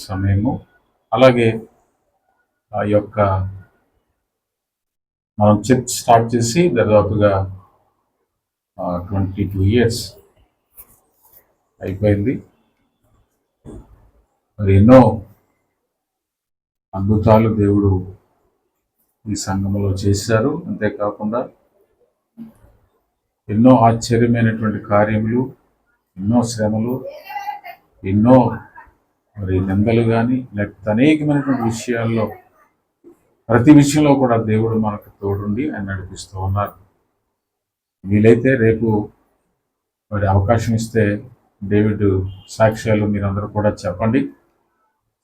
సమయము. అలాగే ఆ యొక్క మనం చర్చ్ స్టార్ట్ చేసి దాదాపుగా 22 years అయిపోయింది. మరి ఎన్నో అద్భుతాలు దేవుడు ఈ సంఘంలో చేశారు. అంతేకాకుండా ఎన్నో ఆశ్చర్యమైనటువంటి కార్యములు, ఎన్నో శ్రమలు, ఎన్నో మరి నిందలు కానీ లేకపోతే అనేకమైనటువంటి విషయాల్లో ప్రతి విషయంలో కూడా దేవుడు మనకు తోడుండి ఆయన నడిపిస్తూ ఉన్నారు. వీలైతే రేపు మరి అవకాశం ఇస్తే డేవిడ్ సాక్ష్యాలు మీరందరూ కూడా చెప్పండి.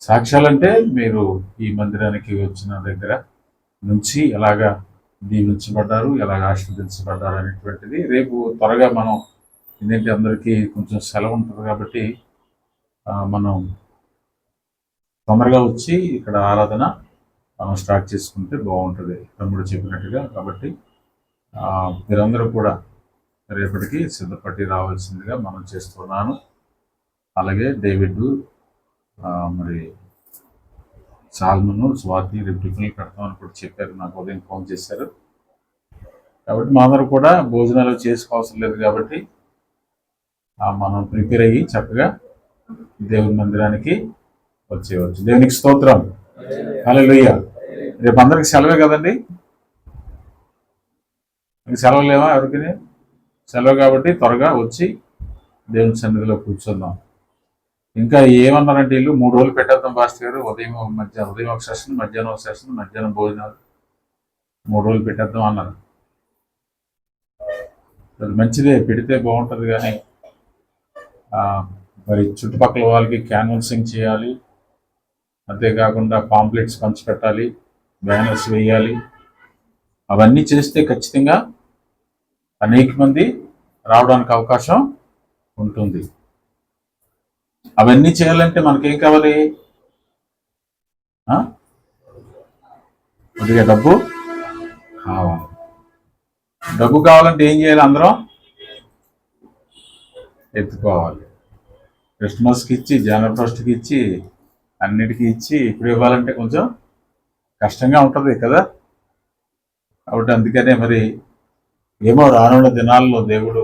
సాక్ష్యాలంటే మీరు ఈ మందిరానికి వచ్చిన దగ్గర నుంచి ఎలాగా దీవించబడ్డారు, ఎలాగ ఆశీర్వదించబడ్డారు అనేటువంటిది రేపు త్వరగా మనం ఎందుకంటే అందరికీ కొంచెం సెలవు ఉంటుంది కాబట్టి మనం తొందరగా వచ్చి ఇక్కడ ఆరాధన మనం స్టార్ట్ చేసుకుంటే బాగుంటుంది తమ్ముడు చెప్పినట్టుగా. కాబట్టి మీరందరూ కూడా రేపటికి సిద్ధపట్టి రావాల్సిందిగా మనం చేస్తున్నాను. అలాగే డేవిడ్ మరి సాల్మను స్వాతి రేపు టిఫిన్లు పెడతామని కూడా చెప్పారు, నాకు ఉదయం ఫోన్ చేశారు. కాబట్టి మా అందరూ కూడా భోజనాలు చేసుకోవాల్సిన లేదు కాబట్టి మనం ప్రిపేర్ అయ్యి చక్కగా దేవుని మందిరానికి వచ్చేవచ్చు. దేవునికి స్తోత్రం, హల్లెలూయా. రేపు అందరికి సెలవే కదండి, మీకు సెలవు లేవా? ఎవరికి సెలవు కాబట్టి త్వరగా వచ్చి దేవుని సన్నిధిలో కూర్చుందాం. ఇంకా ఏమన్నారంటే వీళ్ళు 3 రోజులు పెట్టేద్దాం పాస్టర్ గారు, ఉదయం ఒక సెషన్, మధ్యాహ్నం ఒక సెషన్, మధ్యాహ్నం భోజనాలు 3 రోజులు పెట్టేద్దాం అన్నారు. అది మంచిదే, పెడితే బాగుంటుంది. కానీ మరి చుట్టుపక్కల వాళ్ళకి క్యాన్వన్సింగ్ చేయాలి, అంతేకాకుండా పాంప్లెట్స్ పంచిపెట్టాలి, బ్యానర్స్ వేయాలి. అవన్నీ చేస్తే ఖచ్చితంగా అనేక మంది రావడానికి అవకాశం ఉంటుంది. అవన్నీ చేయాలంటే మనకేం కావాలి? కొద్దిగా డబ్బు కావాలి. డబ్బు కావాలంటే ఏం చేయాలి? అందరం ఎత్తుకోవాలి. క్రిస్మస్కి ఇచ్చి, జనవరి 1st ఇచ్చి, అన్నిటికీ ఇచ్చి ఇప్పుడు ఇవ్వాలంటే కొంచెం కష్టంగా ఉంటుంది కదా. కాబట్టి అందుకనే మరి ఏమో రానున్న దినాల్లో దేవుడు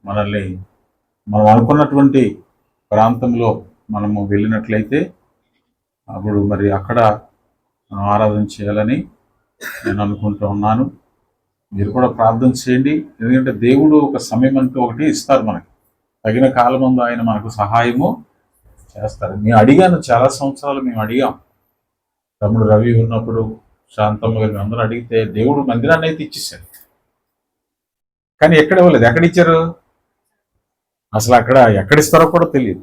మనల్ని మనం అనుకున్నటువంటి ప్రాంతంలో మనము వెళ్ళినట్లయితే అప్పుడు మరి అక్కడ ఆరాధన చేయాలని నేను అనుకుంటూ ఉన్నాను. మీరు కూడా ప్రార్థన చేయండి. ఎందుకంటే దేవుడు ఒక సమయం అంటూ ఒకటి ఇస్తారు మనకి, తగిన కాలమందు ఆయన మనకు సహాయము చేస్తారు. నేను అడిగాను, చాలా సంవత్సరాలు మేము అడిగాం. తమ్ముడు రవి ఉన్నప్పుడు, శాంతమ్మ గారు అందరూ అడిగితే దేవుడు మందిరాన్ని అయితే ఇచ్చేసారు, కానీ ఎక్కడ ఇవ్వలేదు. ఎక్కడిచ్చారు అసలు? అక్కడ ఎక్కడిస్తారో కూడా తెలియదు.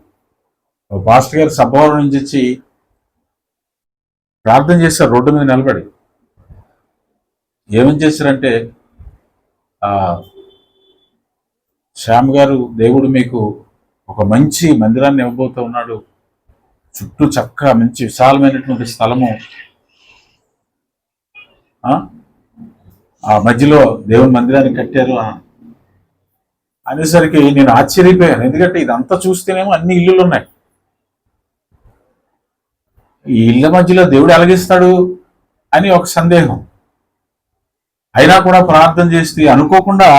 పాస్టర్ గారు సభవరం నుంచి వచ్చి ప్రార్థన చేశారు, రోడ్డు మీద నిలబడి. ఏమని చేశారంటే, శ్యామ్ గారు, దేవుడు మీకు ఒక మంచి మందిరాన్ని ఇవ్వబోతూ ఉన్నాడు, చుట్టూ చక్కగా మంచి విశాలమైనటువంటి స్థలము, ఆ మధ్యలో దేవుని మందిరాన్ని కట్టారు అనేసరికి నేను ఆశ్చర్యపోయాను. ఎందుకంటే ఇదంతా చూస్తేనేమో అన్ని ఇల్లులు ఉన్నాయి. ఈ ఇళ్ళ మధ్యలో దేవుడు ఎలాగిస్తాడు అని ఒక సందేహం. అయినా కూడా ప్రార్థన చేస్తే అనుకోకుండా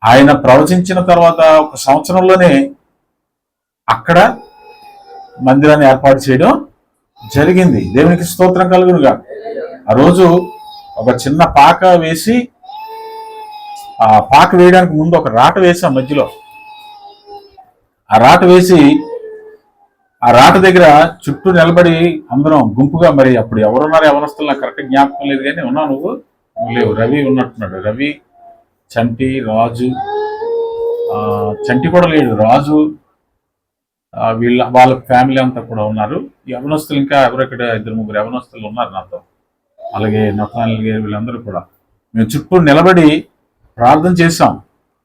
ఆయన ప్రవచించిన తర్వాత 1 సంవత్సరంలోనే అక్కడ మందిరాన్ని ఏర్పాటు చేయడం జరిగింది. దేవునికి స్తోత్రం కలుగునుగా. ఆ రోజు ఒక చిన్న పాక వేసి, ఆ పాక వేయడానికి ముందు ఒక రాట వేసాం మధ్యలో. ఆ రాట వేసి ఆ రాట దగ్గర చుట్టూ నిలబడి అందరం గుంపుగా, మరి అప్పుడు ఎవరున్నారు ఎవరొస్తున్నా నాకు కరెక్ట్ జ్ఞాపకం లేదు, కానీ ఉన్నావు నువ్వు లేవు, రవి ఉన్నట్టున్నాడు. రవి, చంటి, రాజు, చంటి కూడా లేడు, రాజు, వాళ్ళ ఫ్యామిలీ అంతా కూడా ఉన్నారు. యవనస్తులు ఇంకా ఎవరెక్కడ 2-3 యవనస్తులు ఉన్నారు నాతో. అలాగే నఫానీల్ గారు, వీళ్ళందరూ కూడా మేము చుట్టూ నిలబడి ప్రార్థన చేశాం.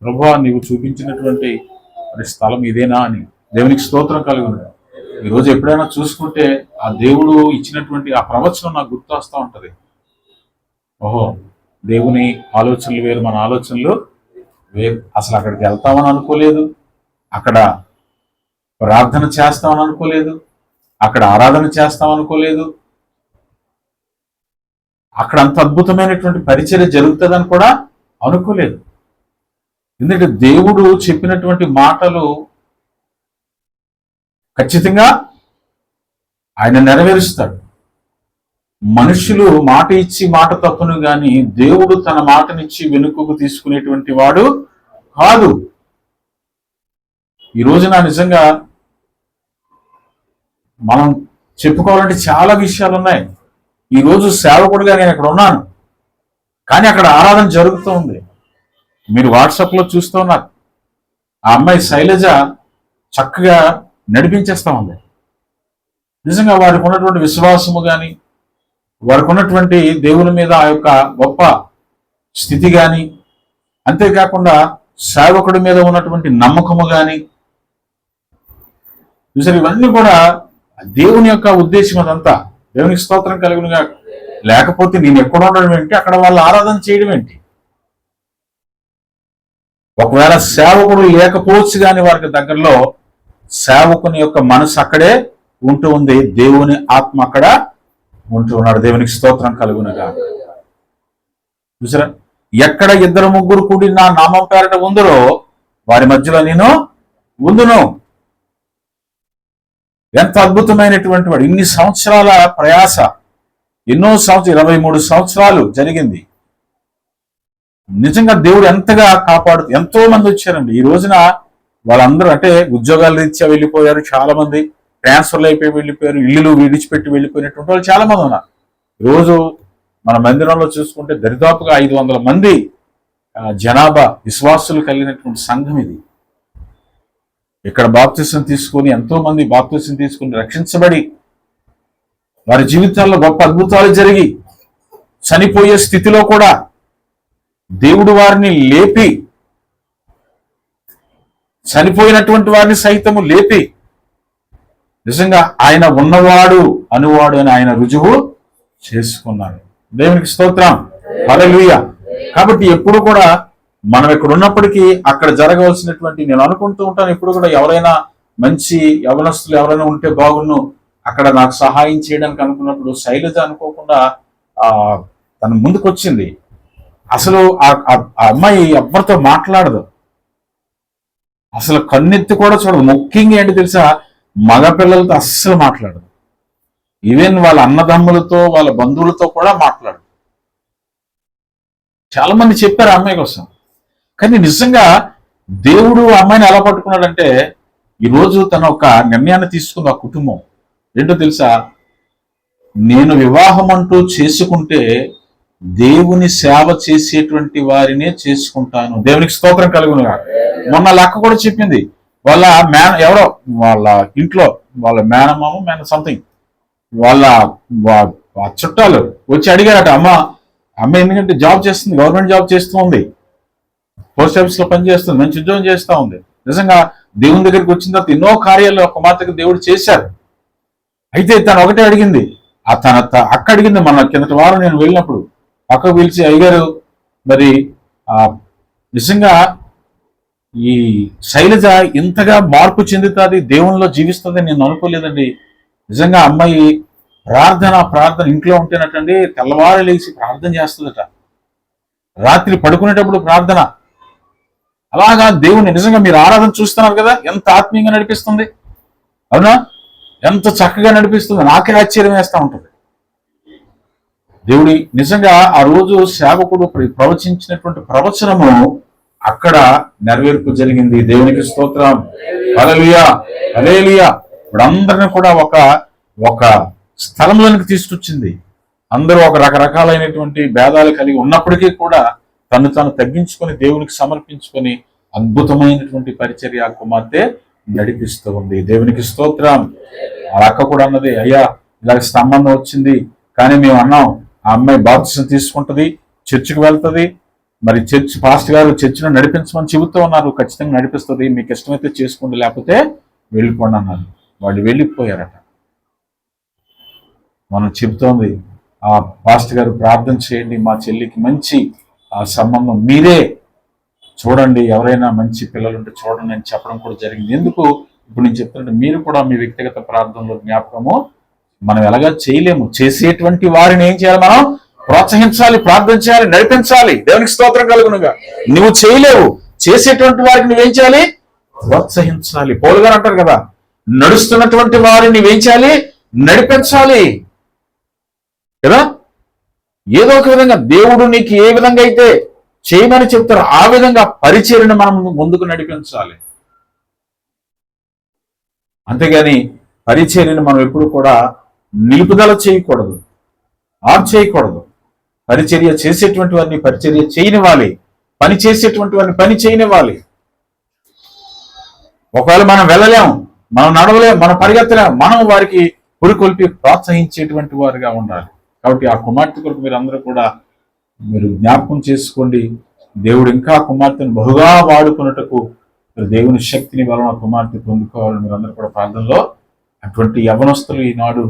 ప్రభువా, నీవు చూపించినటువంటి స్థలం ఇదేనా అని. దేవునికి స్తోత్రం కలుగును. ఈరోజు ఎప్పుడైనా చూసుకుంటే ఆ దేవుడు ఇచ్చినటువంటి ఆ ప్రవచనం నాకు గుర్తు వస్తూ ఉంటుంది. ఓహో, దేవుని ఆలోచనలు వేరు, మన ఆలోచనలు వేరు. అసలు అక్కడికి వెళ్తామని అనుకోలేదు, అక్కడ ప్రార్థన చేస్తామని అనుకోలేదు, అక్కడ ఆరాధన చేస్తాం అనుకోలేదు, అక్కడ అంత అద్భుతమైనటువంటి పరిచర్య జరుగుతుందని కూడా అనుకోలేదు. ఎందుకంటే దేవుడు చెప్పినటువంటి మాటలు ఖచ్చితంగా ఆయన నెరవేరుస్తాడు. మనుషులు మాట ఇచ్చి మాట తప్పును గాని దేవుడు తన మాటనిచ్చి వెనుకకు తీసుకునేటువంటి వాడు కాదు. ఈ రోజున నిజంగా మనం చెప్పుకోవాలంటే చాలా విషయాలు ఉన్నాయి. ఈ రోజు సేవకుడిగా నేను ఇక్కడ ఉన్నాను, కానీ అక్కడ ఆరాధన జరుగుతూ ఉంది. మీరు వాట్సాప్లో చూస్తూ ఉన్నారు, ఆ అమ్మాయి శైలజ చక్కగా నడిపించేస్తా ఉంది. నిజంగా వారికి ఉన్నటువంటి విశ్వాసము కానీ, వారికి ఉన్నటువంటి దేవుని మీద ఆ యొక్క గొప్ప స్థితి కానీ, అంతేకాకుండా సేవకుడి మీద ఉన్నటువంటి నమ్మకము కానీ చూసారు, ఇవన్నీ కూడా దేవుని యొక్క ఉద్దేశం. అదంతా దేవునికి స్తోత్రం కలుగునుగా. లేకపోతే నేను ఎక్కడ ఉండడం ఏంటి, అక్కడ వాళ్ళు ఆరాధన చేయడం ఏంటి? ఒకవేళ సేవకుడు లేకపోవచ్చు కానీ వారికి దగ్గరలో సేవకుని యొక్క మనసు అక్కడే ఉంటూ ఉంది, దేవుని ఆత్మ అక్కడ ఉంటూ ఉన్నాడు. దేవునికి స్తోత్రం కలుగునుగా. చూసారా, ఎక్కడ ఇద్దరు ముగ్గురు కూడి నా నామం పేరట ఉందరో వారి మధ్యలో నేను ఉందును. ఎంత అద్భుతమైనటువంటి వాడు! ఇన్ని సంవత్సరాల ప్రయాస, ఎన్నో సంవత్సరాలు, 23 సంవత్సరాలు జరిగింది. నిజంగా దేవుడు ఎంతగా కాపాడుతూ ఎంతో మంది వచ్చారండి. ఈ రోజున వాళ్ళందరూ అంటే ఉద్యోగాల రీత్యా వెళ్ళిపోయారు, చాలా మంది ట్రాన్స్ఫర్లు అయిపోయి వెళ్ళిపోయారు, ఇల్లులు విడిచిపెట్టి వెళ్ళిపోయినటువంటి వాళ్ళు చాలా మంది ఉన్నారు. ఈరోజు మన మందిరంలో చూసుకుంటే దరిదాపుగా 500 మంది జనాభా విశ్వాసులు కలిగినటువంటి సంఘం ఇది. ఇక్కడ బాప్తిసం తీసుకొని ఎంతో మంది బాప్తిసం తీసుకుని రక్షించబడి వారి జీవితాల్లో గొప్ప అద్భుతాలు జరిగి చనిపోయే స్థితిలో కూడా దేవుడు వారిని లేపి, చనిపోయినటువంటి వారిని సైతము లేపి నిజంగా ఆయన ఉన్నవాడు అనువాడు అని ఆయన రుజువు చేసుకున్నాడు. దేవునికి స్తోత్రం, హల్లెలూయా. కాబట్టి ఎప్పుడు కూడా మనం ఇక్కడ ఉన్నప్పటికీ అక్కడ జరగవలసినటువంటి, నేను అనుకుంటూ ఉంటాను ఎప్పుడు కూడా, ఎవరైనా మంచి యవనస్తులు ఎవరైనా ఉంటే బాగున్ను, అక్కడ నాకు సహాయం చేయడానికి అనుకున్నప్పుడు శైలజ అనుకోకుండా తన ముందుకు వచ్చింది. అసలు ఆ అమ్మాయి ఎవరితో మాట్లాడదు, అసలు కన్నెత్తి కూడా చూడదు. ముఖ్యంగా ఏంటి తెలుసా, మగపిల్లలతో అస్సలు మాట్లాడదు. ఈవెన్ వాళ్ళ అన్నదమ్ములతో వాళ్ళ బంధువులతో కూడా మాట్లాడదు. చాలా మంది చెప్పారు ఆ అమ్మాయి కోసం, కానీ నిజంగా దేవుడు ఆ అమ్మాయిని ఎలా పట్టుకున్నాడంటే, ఈరోజు తన ఒక నిర్ణయాన్ని తీసుకుంది ఆ కుటుంబం. ఏంటో తెలుసా, నేను వివాహం అంటూ చేసుకుంటే దేవుని సేవ చేసేటువంటి వారినే చేసుకుంటాను. దేవునికి స్తోత్రం కలుగునుగా. మొన్న లక్క కూడా చెప్పింది, వాళ్ళ ఎవరో వాళ్ళ ఇంట్లో వాళ్ళ మేన సంథింగ్ వాళ్ళ చుట్టాలు వచ్చి అడిగారట, అమ్మ ఎందుకంటే జాబ్ చేస్తుంది, గవర్నమెంట్ జాబ్ చేస్తూ ఉంది, పోస్ట్ ఆఫీస్ లో పనిచేస్తుంది, మంచి ఉద్యోగం చేస్తూ ఉంది. నిజంగా దేవుని దగ్గరికి వచ్చిన తర్వాత ఎన్నో కార్యాలు ఒక మాతకి దేవుడు చేశారు. అయితే తను ఒకటే అడిగింది, తన అక్క అడిగింది, మన కిందటి వారం నేను వెళ్ళినప్పుడు పక్కకు పిలిచి, అయ్యగారు మరి నిజంగా ఈ శైలజ ఇంతగా మార్పు చెందుతుంది, దేవునిలో జీవిస్తుంది నేను అనుకోలేదండి. నిజంగా అమ్మాయి ప్రార్థన ఇంట్లో ఉంటేనటండి తెల్లవారు లేచి ప్రార్థన చేస్తుందట, రాత్రి పడుకునేటప్పుడు ప్రార్థన. అలాగా దేవుని నిజంగా మీరు ఆరాధన చూస్తున్నారు కదా, ఎంత ఆత్మీయంగా నడిపిస్తుంది, అవునా? ఎంత చక్కగా నడిపిస్తుంది, నాకే ఆశ్చర్యం వేస్తూ ఉంటుంది. దేవుడి నిజంగా ఆ రోజు సేవకుడు ప్రవచించినటువంటి ప్రవచనము అక్కడ నెరవేర్పు జరిగింది. దేవునికి స్తోత్రం, హల్లెలూయా, హల్లెలూయా. ఇప్పుడు అందరిని కూడా ఒక స్థలంలోనికి తీసుకొచ్చింది. అందరూ ఒక రకరకాలైనటువంటి భేదాలు కలిగి ఉన్నప్పటికీ కూడా తను తగ్గించుకొని దేవునికి సమర్పించుకొని అద్భుతమైనటువంటి పరిచర్య కుమార్తె నడిపిస్తూ ఉంది. దేవునికి స్తోత్రం. ఆ అక్క కూడా అన్నది, అయ్యా ఇలాగ సంబంధం వచ్చింది, కానీ మేము అన్నాం ఆ అమ్మాయి బాప్తిసం తీసుకుంటది, చర్చికి వెళ్తుంది, మరి పాస్టర్ గారు చర్చిలో నడిపించమని చెబుతూ ఉన్నారు, ఖచ్చితంగా నడిపిస్తుంది, మీకు ఇష్టమైతే చేసుకోండి లేకపోతే వెళ్ళిపోండి అన్నారు. వాళ్ళు వెళ్ళిపోయారట. మనం చెబుతోంది, ఆ పాస్టర్ గారు ప్రార్థన చేయండి, మా చెల్లికి మంచి సంబంధం మీరే చూడండి, ఎవరైనా మంచి పిల్లలుంటే చూడండి అని చెప్పడం కూడా జరిగింది. ఎందుకు ఇప్పుడు నేను చెప్తుంటే మీరు కూడా మీ వ్యక్తిగత ప్రార్థనలో జ్ఞాపకము మనం ఎలాగా చేయలేము. చేసేటువంటి వారిని ఏం చేయాలి? మనం ప్రోత్సహించాలి, ప్రార్థన చేయాలి, నడిపించాలి. దేవునికి స్తోత్రం కలుగునుగా. నువ్వు చేయలేవు, చేసేటువంటి వారికి నువ్వేం చేయాలి? ప్రోత్సహించాలి. పౌలు గారు అంటారు కదా, నడుస్తున్నటువంటి వారిని నువ్వేం చేయాలి? నడిపించాలి కదా. ఏదో ఒక విధంగా దేవుడు నీకు ఏ విధంగా అయితే చేయమని చెప్తారో ఆ విధంగా పరిచర్యను మనం ముందుకు నడిపించాలి. అంతేగాని పరిచర్యను మనం ఎప్పుడు కూడా నిలుపుదల చేయకూడదు, ఆఫ్ చేయకూడదు. పరిచర్య చేసేటువంటి వారిని పరిచర్య చేయనివ్వాలి, పని చేసేటువంటి వారిని పని చేయనివ్వాలి. ఒకవేళ మనం వెళ్ళలేము, మనం నడవలేము, మనం పరిగెత్తలేము, మనం వారికి పురికొల్పి ప్రోత్సహించేటువంటి వారుగా ఉండాలి. కాబట్టి ఆ కుమార్తె కొరకు మీరు అందరూ కూడా మీరు జ్ఞాపకం చేసుకోండి. దేవుడు ఇంకా కుమార్తెను బహుగా వాడుకున్నట్టుకు దేవుని శక్తిని వలన కుమార్తె పొందుకోవాలని మీరు అందరూ కూడా ప్రార్థనలో అటువంటి యవనస్తులు ఈనాడు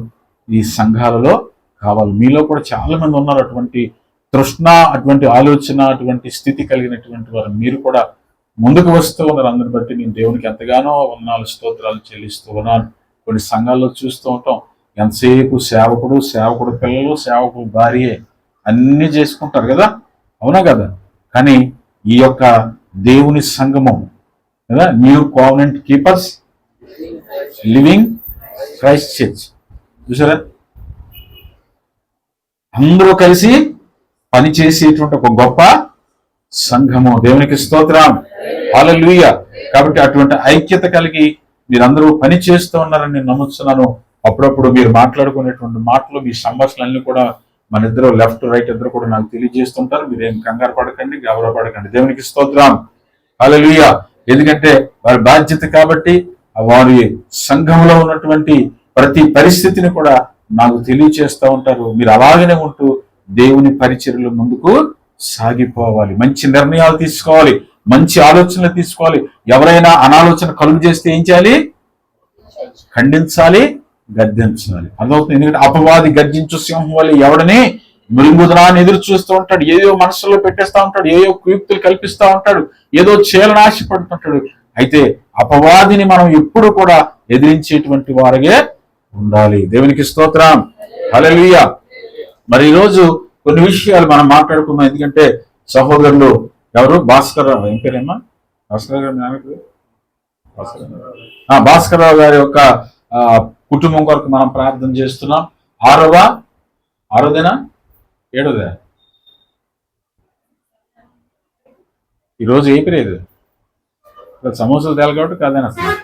ఈ సంఘాలలో కావాలి. మీలో కూడా చాలా మంది ఉన్నారు అటువంటి తృష్ణ, అటువంటి ఆలోచన, అటువంటి స్థితి కలిగినటువంటి వారు. మీరు కూడా ముందుకు వస్తూ ఉన్నారు. అందరిని బట్టి నేను దేవునికి ఎంతగానో వందనాలు, స్తోత్రాలు చెల్లిస్తూ ఉన్నాను. కొన్ని సంఘాల్లో చూస్తూ ఉంటాం, ఎంతసేపు సేవకుడు పిల్లలు, సేవకుడు భార్యే అన్నీ చేసుకుంటారు కదా, అవునా కదా. కానీ ఈ యొక్క దేవుని సంఘము కదా, new covenant keepers living Christ church చూసారా, అందరూ కలిసి పనిచేసేటువంటి ఒక గొప్ప సంఘము. దేవునికి స్తోత్రం, హల్లెలూయా. కాబట్టి అటువంటి ఐక్యత కలిగి మీరందరూ పని చేస్తూ ఉన్నారని నేను నమ్ముతున్నాను. అప్పుడప్పుడు మీరు మాట్లాడుకునేటువంటి మాటలు, మీ సంభాషణలన్నీ కూడా మన ఇద్దరు లెఫ్ట్ రైట్ ఇద్దరు కూడా నాకు తెలియజేస్తుంటారు. మీరేం కంగారు పడకండి, గౌరవపడకండి. దేవునికి స్తోత్రం, హల్లెలూయా. ఎందుకంటే వారి బాధ్యత కాబట్టి వారి సంఘంలో ఉన్నటువంటి ప్రతి పరిస్థితిని కూడా నాకు తెలియచేస్తూ ఉంటారు. మీరు అలాగనే ఉంటూ దేవుని పరిచర్యలు ముందుకు సాగిపోవాలి. మంచి నిర్ణయాలు తీసుకోవాలి, మంచి ఆలోచనలు తీసుకోవాలి. ఎవరైనా అనాలోచన కలుగు చేస్తే ఏం చేయాలి? ఖండించాలి, గద్దించాలి. అదవుతుంది. ఎందుకంటే అపవాది గర్జించు సింహం వల్ల ఎవడని మృంగుదనాన్ని ఎదురు చూస్తూ ఉంటాడు. ఏదో మనసులో పెట్టేస్తా ఉంటాడు, ఏదో కుయుక్తులు కల్పిస్తూ ఉంటాడు, ఏదో చేయాలని ఆశపడుతుంటాడు. అయితే అపవాదిని మనం ఎప్పుడు కూడా ఎదిరించేటువంటి వారిగే ఉండాలి. దేవునికి స్తోత్రం, హల్లెలూయా. మరి ఈరోజు కొన్ని విషయాలు మనం మాట్లాడుకుందాం. ఎందుకంటే సహోదరులు ఎవరు, భాస్కర్ రావు, ఏం పేరేమ్మా? భాస్కర్ గారు నాన్నకు భాస్కర్ రావు గారి యొక్క కుటుంబం కొరకు మనం ప్రార్థన చేస్తున్నాం. ఆరోదేనా 7వ ఈరోజు ఏం పేరు? సమోసాలు తేలి కాబట్టి కాదేనా అసలు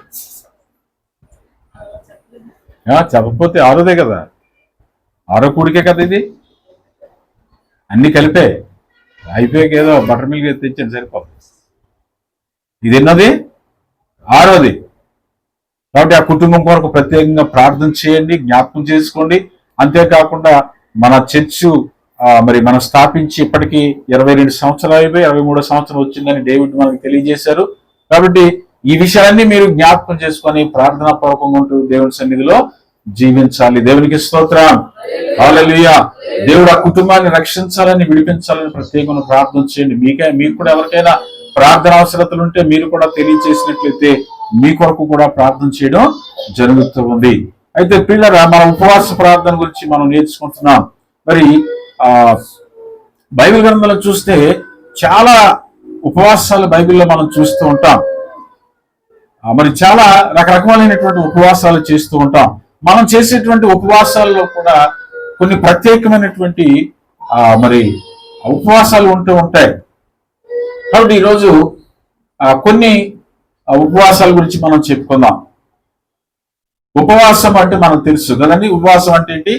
చెప్పకపోతే 6వదే కదా, 6వ కూడికే కదా ఇది. అన్ని కలిపే అయిపోయాక ఏదో బటర్ మిల్క్ తెచ్చాను సరిపోతుంది. ఇది ఎన్నది? 6వది. కాబట్టి ఆ కుటుంబం కొరకు ప్రత్యేకంగా ప్రార్థన చేయండి, జ్ఞాపకం చేసుకోండి. అంతేకాకుండా మన చర్చు మరి మనం స్థాపించి ఇప్పటికీ 22 సంవత్సరాలు అయిపోయి 23వ సంవత్సరం వచ్చిందని డేవిడ్ మనకు తెలియజేశారు. కాబట్టి ఈ విషయాలన్నీ మీరు జ్ఞాపకం చేసుకొని ప్రార్థనా పూర్వకంగా ఉంటూ దేవుని సన్నిధిలో జీవించాలి. దేవునికి స్తోత్రం, హల్లెలూయా. దేవుడు ఆ కుటుంబాన్ని రక్షించాలని, విడిపించాలని ప్రత్యేకంగా ప్రార్థన చేయండి. మీకు కూడా ఎవరికైనా ప్రార్థన అవసరతలు ఉంటే మీరు కూడా తెలియజేసినట్లయితే మీ కొరకు కూడా ప్రార్థన చేయడం జరుగుతూ ఉంది. అయితే పిల్లరా, మన ఉపవాస ప్రార్థన గురించి మనం నేర్చుకుంటున్నాం. మరి బైబిల్ గ్రంథంలో చూస్తే చాలా ఉపవాసాలు బైబిల్లో మనం చూస్తూ ఉంటాం. మరి చాలా రకరకాలైనటువంటి ఉపవాసాలు చేస్తూ ఉంటాం. మనం చేసేటువంటి ఉపవాసాల్లో కూడా కొన్ని ప్రత్యేకమైనటువంటి మరి ఉపవాసాలు ఉంటూ ఉంటాయి. కాబట్టి ఈరోజు కొన్ని ఉపవాసాల గురించి మనం చెప్పుకుందాం. ఉపవాసం అంటే మనకు తెలుసు కదండి. ఉపవాసం అంటే ఏంటి?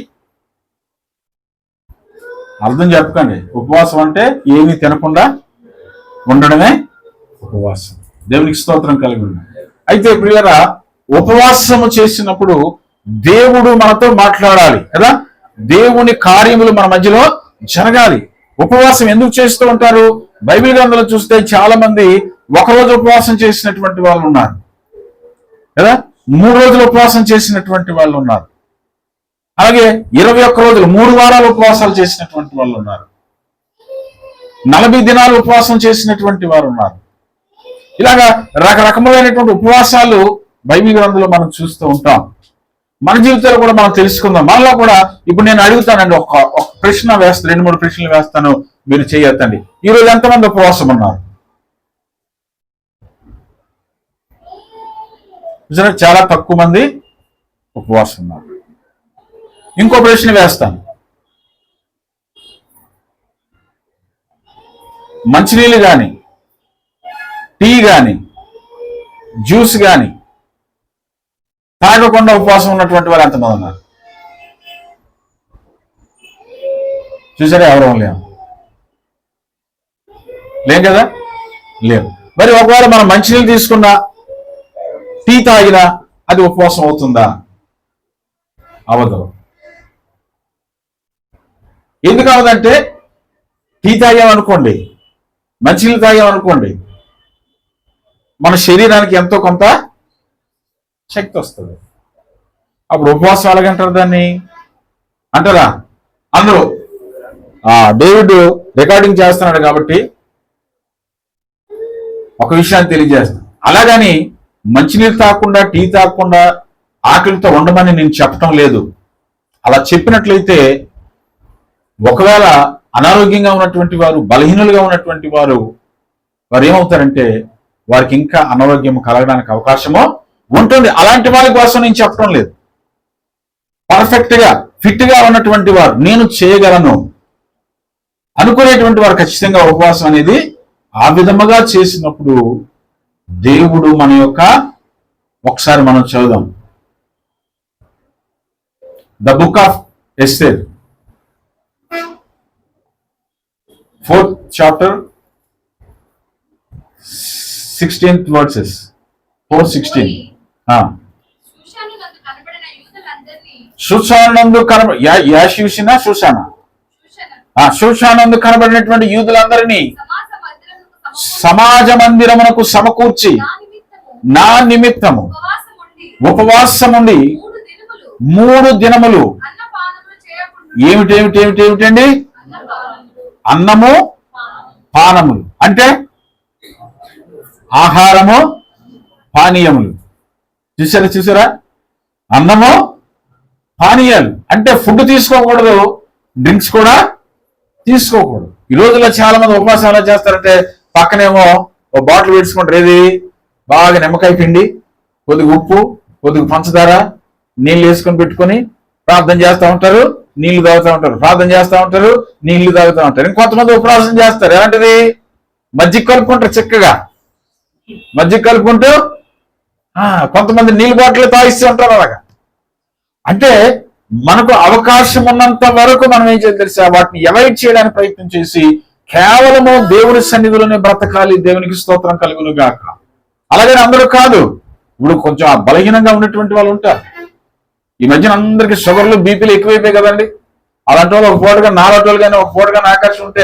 అర్థం చెప్పకండి. ఉపవాసం అంటే ఏమీ తినకుండా ఉండడమే ఉపవాసం. దేవునికి స్తోత్రం కలిగి ఉన్నాం. అయితే ప్రియరా, ఉపవాసము చేసినప్పుడు దేవుడు మనతో మాట్లాడాలి కదా, దేవుని కార్యములు మన మధ్యలో జరగాలి. ఉపవాసం ఎందుకు చేస్తూ ఉంటారు? బైబిల్ గ్రంథంలో చూస్తే చాలా మంది ఒకరోజు ఉపవాసం చేసినటువంటి వాళ్ళు ఉన్నారు కదా, 3 రోజులు ఉపవాసం చేసినటువంటి వాళ్ళు ఉన్నారు. అలాగే 21 రోజులు 3 వారాలు ఉపవాసాలు చేసినటువంటి వాళ్ళు ఉన్నారు. 40 దినాలు ఉపవాసం చేసినటువంటి వారు ఉన్నారు. ఇలాగా రకరకములైనటువంటి ఉపవాసాలు బైబిల్ గ్రంథంలో మనం చూస్తూ ఉంటాం. మన జీవితాలు కూడా మనం తెలుసుకుందాం. మనలో కూడా ఇప్పుడు నేను అడుగుతానండి, ఒక ప్రశ్న వేస్తాను, 2-3 ప్రశ్నలు వేస్తాను, మీరు చేయొద్దండి. ఈరోజు ఎంతమంది ఉపవాసం ఉన్నారు? చాలా తక్కువ మంది ఉపవాసం ఉన్నారు. ఇంకో ప్రశ్న వేస్తాను, మంచినీళ్ళు కానీ, టీ కానీ, జ్యూస్ కానీ తాగకుండా ఉపవాసం ఉన్నటువంటి వారు ఎంతమంది ఉన్నారు? చూసారా? ఎవరో లేం కదా, లేవు. మరి ఒకవేళ మనం మంచినీళ్ళు తీసుకున్నా, టీ తాగినా అది ఉపవాసం అవుతుందా? అవదు. ఎందుకు అవదంటే, టీ తాగామనుకోండి, మంచినీళ్ళు తాగామనుకోండి, మన శరీరానికి ఎంతో కొంత శక్తి వస్తుంది. అప్పుడు ఉపవాసం ఎలాగంటారు దాన్ని? అంటారా? అందరూ డేవిడ్ రికార్డింగ్ చేస్తున్నాడు కాబట్టి ఒక విషయాన్ని తెలియజేస్తాను. అలాగని మంచినీళ్ళు తాగకుండా, టీ తాగకుండా ఆకలితో ఉండమని నేను చెప్పటం లేదు. అలా చెప్పినట్లయితే ఒకవేళ అనారోగ్యంగా ఉన్నటువంటి వారు, బలహీనులుగా ఉన్నటువంటి వారు ఏమవుతారంటే వారికి ఇంకా అనారోగ్యం కలగడానికి అవకాశమో ఉంటుంది. అలాంటి వారి కోసం నేను చెప్పడం లేదు. పర్ఫెక్ట్ గా ఫిట్ గా ఉన్నటువంటి వారు, నేను చేయగలను అనుకునేటువంటి వారు ఖచ్చితంగా ఉపవాసం అనేది ఆ విధముగా చేసినప్పుడు దేవుడు మన యొక్క, ఒకసారి మనం చదువుదాం, the book of Esther 4th chapter 16th verses 4:16. షూషానందు షూషానందు కనబడినటువంటి యూదులందరినీ సమాజ మందిరమునకు సమకూర్చి నా నిమిత్తము ఉపవాసముండి 3 దినములు ఏమిటండి? అన్నము పానములు అంటే ఆహారము పానీయములు. చూసారా? అన్నము పానీయాలు అంటే ఫుడ్ తీసుకోకూడదు, డ్రింక్స్ కూడా తీసుకోకూడదు. ఈ రోజుల్లో చాలా మంది ఉపవాసం ఎలా చేస్తారంటే పక్కనేమో ఒక బాటిల్ పెట్టుకుంటారు, ఏది బాగా నిమ్మకాయ పిండి, కొద్దిగా ఉప్పు, కొద్దిగా పంచదార, నీళ్ళు వేసుకొని పెట్టుకొని ప్రార్థన చేస్తూ ఉంటారు, నీళ్లు తాగుతూ ఉంటారు, ప్రార్థన చేస్తూ ఉంటారు, నీళ్లు తాగుతూ ఉంటారు. ఇంకొంతమంది ఉపవాసం చేస్తారు, ఎలాంటిది? మజ్జిగ కలుపుకుంటారు, చక్కగా మజ్జిగ కలుపుకుంటూ కొంతమంది నీళ్ళు బాటిల్ తాగిస్తూ ఉంటారు. అలాగా అంటే మనకు అవకాశం ఉన్నంత వరకు మనం ఏం చేయాలి తెలుసా? వాటిని అవాయిడ్ చేయడానికి ప్రయత్నం చేసి కేవలము దేవుని సన్నిధిలోనే బ్రతకాలి. దేవునికి స్తోత్రం కలుగును గాక. అలాగే అందరూ కాదు, ఇప్పుడు కొంచెం బలహీనంగా ఉన్నటువంటి వాళ్ళు ఉంటారు. ఈ మధ్యన అందరికి షుగర్లు, బీపీలు ఎక్కువైపోయాయి కదండి. అలాంటి వాళ్ళు ఒక పూటగా, నాలుగు రోజులు కానీ ఒక పూటగా ఆకర్షణ ఉంటే,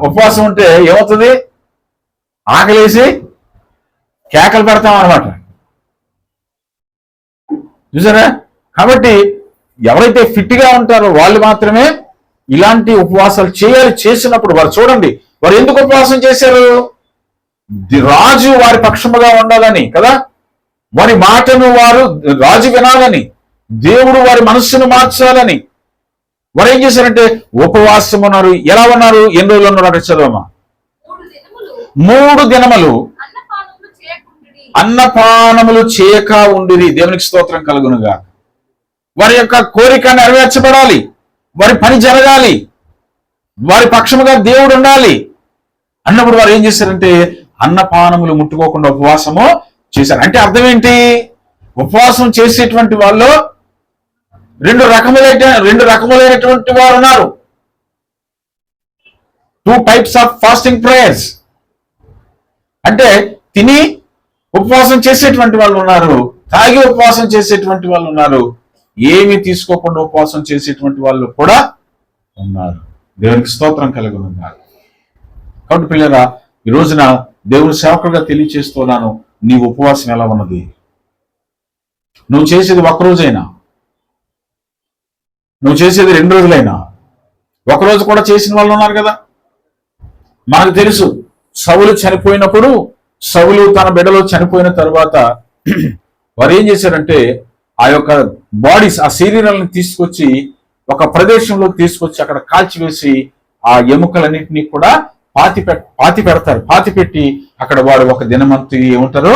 ఉపవాసం ఉంటే ఏమవుతుంది? ఆకలేసి కేకలు పెడతాం అన్నమాట. చూసారా? కాబట్టి ఎవరైతే ఫిట్ గా ఉంటారో వాళ్ళు మాత్రమే ఇలాంటి ఉపవాసాలు చేయాలి. చేసినప్పుడు వారు చూడండి, వారు ఎందుకు ఉపవాసం చేశారు? రాజు వారి పక్షముగా ఉండాలని కదా, వారి మాటను వారు రాజు వినాలని, దేవుడు వారి మనస్సును మార్చాలని వారు ఏం చేశారంటే ఉపవాసం ఉన్నారు. ఎలా ఉన్నారు? ఎన్ని రోజులు ఉన్నారు? అక్కడ చదవమా. 3 దినములు అన్నపానములు చేయక ఉండిరి. దేవునికి స్తోత్రం కలుగునుగా. వారి యొక్క కోరిక నెరవేర్చబడాలి, వారి పని జరగాలి, వారి పక్షముగా దేవుడు ఉండాలి అన్నప్పుడు వారు ఏం చేశారంటే అన్నపానములు ముట్టుకోకుండా ఉపవాసము చేశారు. అంటే అర్థం ఏంటి? ఉపవాసం చేసేటువంటి వాళ్ళు రెండు రకములైనటువంటి వారు ఉన్నారు. 2 types ఆఫ్ ఫాస్టింగ్ ప్రేయర్స్. అంటే తిని ఉపవాసం చేసేటువంటి వాళ్ళు ఉన్నారు, తాగి ఉపవాసం చేసేటువంటి వాళ్ళు ఉన్నారు, ఏమి తీసుకోకుండా ఉపవాసం చేసేటువంటి వాళ్ళు కూడా ఉన్నారు. దేవునికి స్తోత్రం కలుగునుగాక. కాబట్టి పిల్లరా, ఈ రోజున దేవుని సేవకుడిగా తెలియచేస్తున్నాను, నీ ఉపవాసం ఎలా ఉన్నది? నువ్వు చేసేది 1 రోజైనా, నువ్వు చేసేది 2 రోజులైనా, 1 రోజు కూడా చేసిన వాళ్ళు ఉన్నారు కదా. మనకు తెలుసు, సౌలు చనిపోయినప్పుడు, సౌలు తన బిడ్డలో చనిపోయిన తరువాత వారు ఏం చేశారంటే ఆ యొక్క బాడీస్, ఆ శరీరాలను తీసుకొచ్చి ఒక ప్రదేశంలో తీసుకొచ్చి అక్కడ కాల్చివేసి ఆ ఎముకలన్నింటినీ కూడా పాతి పెడతారు. పాతి పెట్టి అక్కడ వాడు ఒక దినమంతా ఏముంటారు,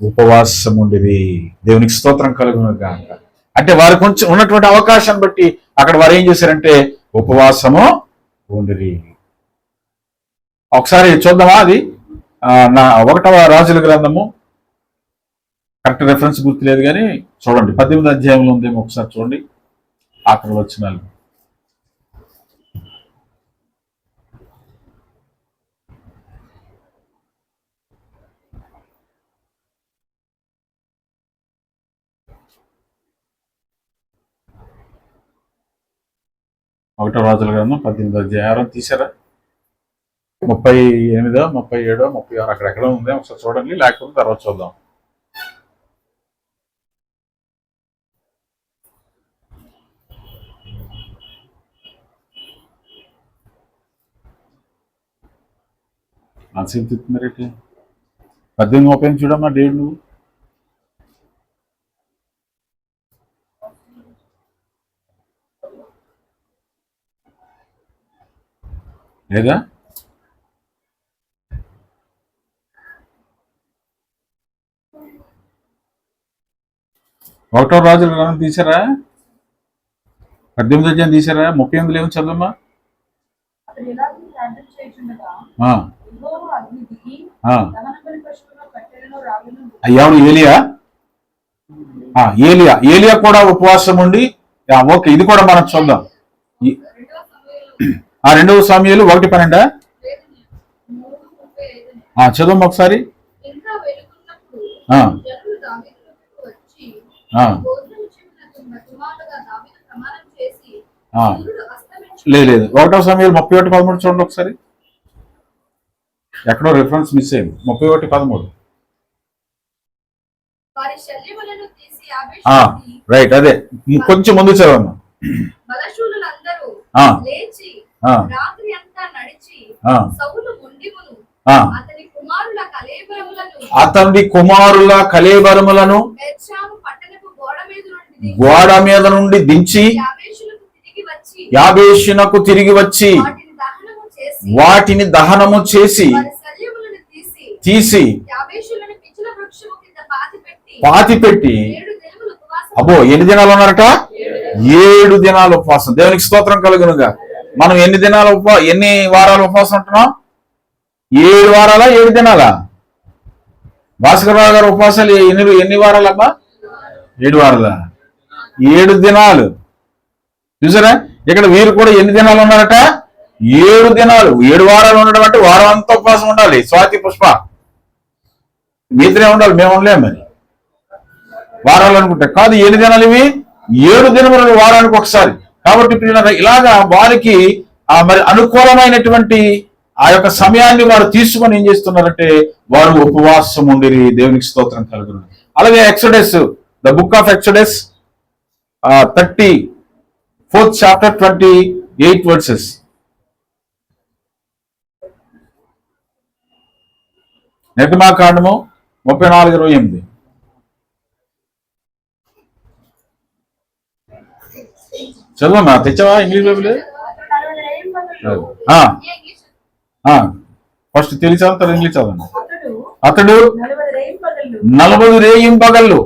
ఉపవాసం ఉండిరి. దేవునికి స్తోత్రం కలుగును గాక. అంటే వారు కొంచెం ఉన్నటువంటి అవకాశాన్ని బట్టి అక్కడ వారు ఏం చేశారంటే ఉపవాసము ఉండిరి. ఒకసారి చూద్దామా, అది 1వ రాజుల గ్రంథము, కరెక్ట్ రెఫరెన్స్ గుర్తులేదు కానీ చూడండి, 18వ అధ్యాయంలో ఉందేమో, ఒకసారి చూడండి ఆఖరి వచనాలు. ఒకటో రాజుల గ్రంథం 18వ అధ్యాయం తీసారా? 38, 37, 36 అక్కడెక్కడ ఉంది, ఒకసారి చూడండి, లేకపోతే తర్వాత చూద్దాం. ఆన్సర్ తిప్పుతున్నారేంటి? 18:30 చూడమ్మా డేట్ నువ్వు. లేదా 1వ రాజుల గ్రంథం తీసారా? 18వ అధ్యాయం తీసారా? 38 ఏమో చదవమ్మా. ఎవరు? ఏలియా. ఏలియా కూడా ఉపవాసం ఉండి, ఓకే, ఇది కూడా మనం చూద్దాం. 2వ సమూయేలు 1:12 చదవం ఒకసారి. లేదు 1వ సమూయేలు 31:13 చూడండి ఒకసారి. ఎక్కడో రిఫరెన్స్ మిస్ అయింది. 31:13. రైట్, అదే కొంచెం ముందు చదవమ్మా. అతని కుమారుల కళేబరములను గోడ మీద నుండి దించి యాబేషునకు తిరిగి వచ్చి వాటిని దహనము చేసి తీసి పాతిపెట్టి, అబ్బో, ఎన్ని దినాలు ఉన్నారట? 7 దినాలు ఉపవాసం. దేవునికి స్తోత్రం కలుగునుగా. మనం ఎన్ని వారాలు ఉపవాసం ఉంటున్నాం? 7 వారాలా 7 దినాలా? భాస్కరరావు గారు ఉపవాసాలు ఎన్ని వారాలమ్మా? 7 వారాలా? 7 దినాలు. చూసారా, ఇక్కడ వీరు కూడా ఎన్ని దినాలు ఉన్నారట? 7 దినాలు. 7 వారాలు ఉండడం అంటే వారం అంతా ఉపవాసం ఉండాలి. స్వాతి, పుష్ప మీతనే ఉండాలి, మేము ఉండలేము. మరి వారాలు అనుకుంటే కాదు, 7 దినాలు ఇవి. 7 దినములు వారానికి ఒకసారి. కాబట్టి ఇలాగా వారికి మరి అనుకూలమైనటువంటి ఆ యొక్క సమయాన్ని వారు తీసుకొని ఏం చేస్తున్నారంటే వారు ఉపవాసం ఉండిరి. దేవునికి స్తోత్రం కలుగును. అలాగే exodus, the book of exodus 34th chapter 28 verses. నిర్గమాకాండము 34:28. చదవమ్మా, తెచ్చావా ఇంగ్లీష్ బైబిల్? ఫస్ట్ తెలుగు చదువుతారు, ఇంగ్లీష్ చదవండి. అతడు 40 రేయింబగళ్ళు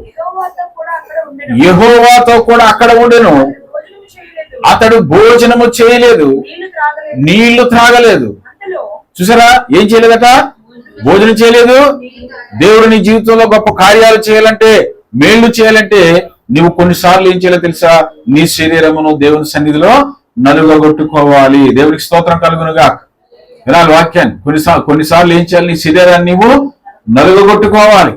యెహోవాతో కూడా అక్కడ ఉండెను. అతడు భోజనము చేయలేదు, నీళ్లు త్రాగలేదు. చూసారా, ఏం చేయలేదట? భోజనం చేయలేదు. దేవుడు నీ జీవితంలో గొప్ప కార్యాలు చేయాలంటే, మేళ్లు చేయాలంటే నువ్వు కొన్నిసార్లు ఏం చేయాలో తెలుసా? నీ శరీరమును దేవుని సన్నిధిలో నలుగగొట్టుకోవాలి. దేవునికి స్తోత్రం కలుగునుగా. వినాలి వాక్యాన్ని. కొన్నిసార్లు ఏం చేయాలి? నీ శరీరాన్ని నువ్వు నలుగగొట్టుకోవాలి.